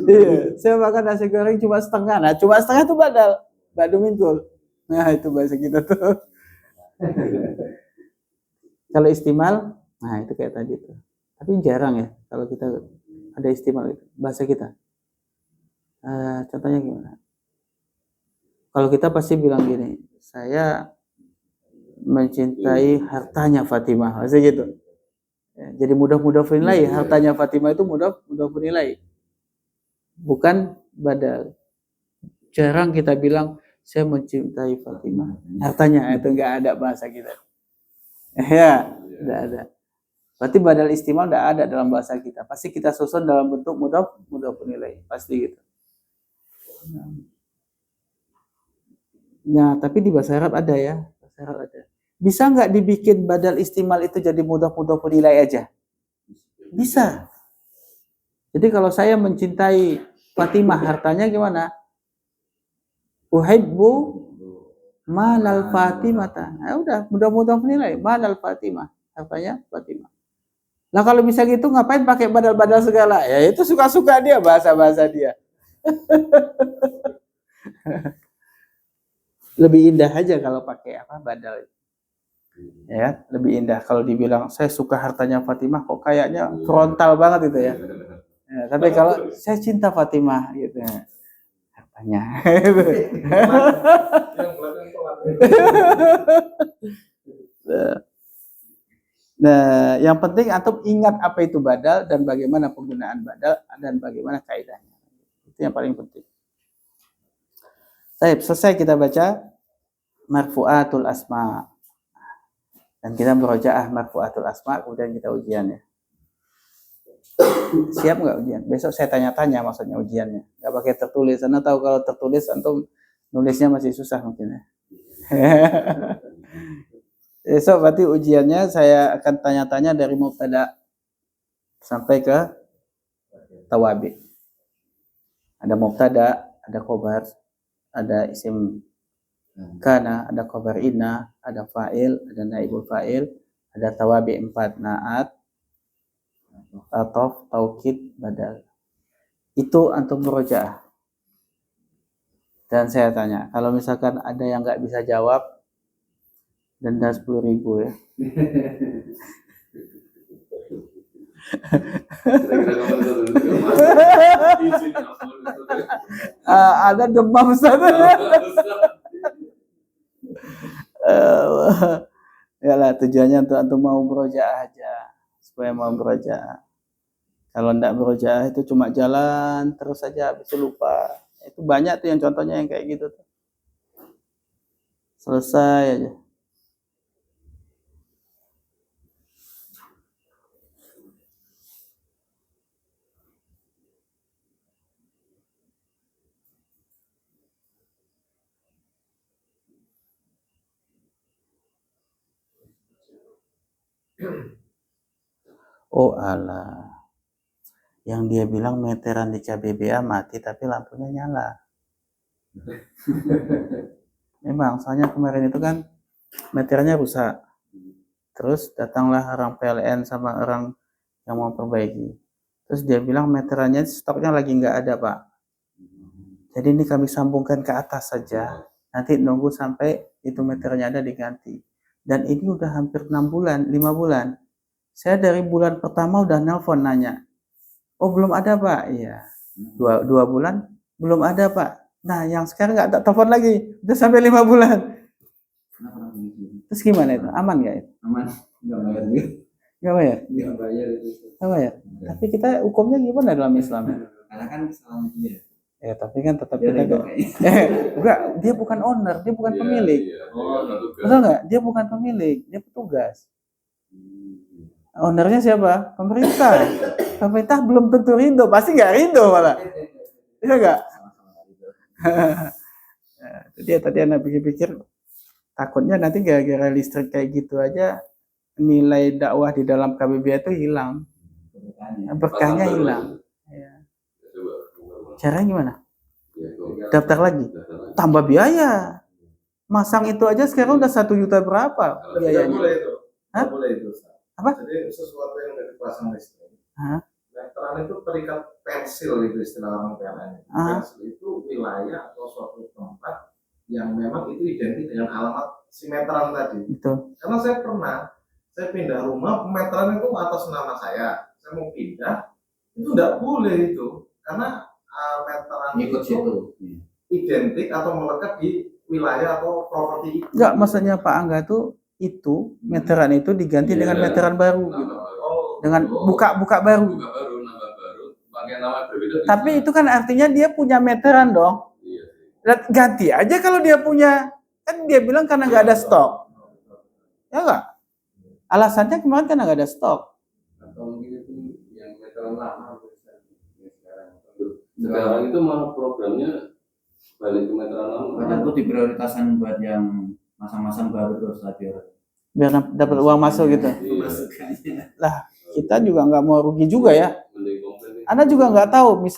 Iya, saya makan nasi goreng cuma setengah. Nah, cuma setengah itu badal. Ba'du min kul. Nah, itu bahasa kita tuh. Kalau istimal, nah itu kayak tadi tuh. Tapi jarang ya kalau kita ada istimal itu bahasa kita. Contohnya gimana? Kalau kita pasti bilang gini, saya mencintai hartanya Fatimah, masih gitu. Ya, jadi mudah nilai, hartanya Fatimah itu mudah nilai. Bukan badal. Jarang kita bilang saya mencintai Fatimah, hartanya itu enggak ada bahasa kita. Ya, enggak ada. Berarti badal istimal enggak ada dalam bahasa kita. Pasti kita susun dalam bentuk mudah nilai, pasti gitu. Nah, tapi di bahasa Arab ada ya, bahasa Arab ada. Bisa nggak dibikin badal istimal itu jadi mudah nilai aja? Bisa. Jadi kalau saya mencintai Fatimah, hartanya gimana? Uhibbu malal Fatimata. Nah, udah mudah nilai malal Fatimah, hartanya Fatimah. Nah, kalau bisa gitu ngapain pakai badal-badal segala? Ya itu suka-suka dia, bahasa-bahasa dia. Lebih indah aja kalau pakai badal. Ya, lebih indah kalau dibilang saya suka hartanya Fatimah, kok kayaknya frontal banget itu ya. Ya, tapi kalau saya cinta Fatimah gitu. Hartanya. Nah, yang penting antum ingat apa itu badal dan bagaimana penggunaan badal dan bagaimana kaidahnya. Itu yang paling penting. Baik, selesai kita baca marfu'atul asma. Dan kita berojaah marfu'atul asma, kemudian kita ujian ya. Siap nggak ujian? Besok saya tanya-tanya maksudnya ujiannya. Nggak pakai tertulis. Anda tahu kalau tertulis antum nulisnya masih susah mungkin ya. Besok berarti ujiannya saya akan tanya-tanya dari mubtada sampai ke tawabi. Ada mubtada, ada khobar, ada isim kana, ada khobar inna, ada fa'il, ada naibul fa'il, ada tawabi 4, naat, atof, taukid, badal. Itu antum murojaah. Dan saya tanya, kalau misalkan ada yang nggak bisa jawab, denda 10.000 ya. Ada demam Ustaz. Ya lah, tujuannya untuk antum mau berojaah aja, supaya mau berojaah. Kalau enggak berojaah itu cuma jalan terus saja habis itu lupa. Itu banyak tuh yang contohnya yang kayak gitu tuh. Selesai aja. Oh alah. Yang dia bilang meteran di CBBA mati tapi lampunya nyala. Memang soalnya kemarin itu kan meterannya rusak. Terus datanglah orang PLN sama orang yang mau perbaiki. Terus dia bilang meterannya stoknya lagi nggak ada Pak. Jadi ini kami sambungkan ke atas saja. Nanti nunggu sampai itu meterannya ada diganti. Dan ini udah hampir 6 bulan, 5 bulan. Saya dari bulan pertama udah nelpon nanya. Oh belum ada Pak, iya. Dua bulan belum ada Pak. Nah yang sekarang nggak tak telepon lagi, udah sampai 5 bulan. Kenapa begitu? Terus gimana itu? Aman nggak itu? Aman, nggak bayar juga. Nggak bayar? Nggak bayar itu. Nggak bayar. Tapi kita hukumnya gimana dalam Islam? Karena kan kesalahan dia. Ya tapi kan tetap Dia kita nego nggak. kayaknya. Enggak, dia bukan owner, dia bukan Iya, pemilik. iya, Oh, iya, tugas. Betul nggak? Dia bukan pemilik, dia petugas. Ownernya siapa? Pemerintah. Pemerintah belum tentu ridho, pasti nggak ridho malah. Iya nggak? Sama-sama gitu. Nah, itu dia tadi anak pikir-pikir takutnya nanti gara-gara listrik kayak gitu aja nilai dakwah di dalam KBBI itu hilang, Berkanya. berkahnya Pasang baru hilang. aja. Ya. Coba. Caranya gimana? Ya, itu. Daftar lagi, Daftar lagi. tambah biaya. Masang itu aja sekarang udah 1 juta berapa Tidak biayanya? boleh itu. Hah? Tidak boleh itu. Ustaz. Apa? Jadi sesuatu yang dari pasang listrik. Hah? Meteran itu terikat pensil itu istilah orang PLN. Ah. Pensil itu wilayah atau suatu tempat yang memang itu identik dengan alamat si meteran tadi. Betul. Karena saya pindah rumah, meteran itu atas nama saya mau pindah, itu tidak boleh itu. Karena meteran Ngikut itu situ. identik atau melekat di wilayah atau properti itu. Enggak, maksudnya Pak Angga tuh itu meteran itu diganti Iya. dengan meteran baru Nama gitu. baru. Oh, Dengan Oh. buka baru. Buka baru, nama baru, pakai nama berbeda. Tapi itu kan artinya dia punya meteran dong. Iya. Ganti aja kalau dia punya, kan dia bilang karena nggak ada stok. Ya nggak? Alasannya kemarin karena nggak ada stok. Atau mungkin itu yang meteran lama sekarang itu malah programnya balik ke meteran lama. Makanya tuh diprioritaskan buat yang masang-masang baru terus lah biar Biar dapat uang masuk gitu. Iya. masukannya. Kita juga nggak mau rugi juga ya. Mending komplain. Anda juga nggak tahu, misalnya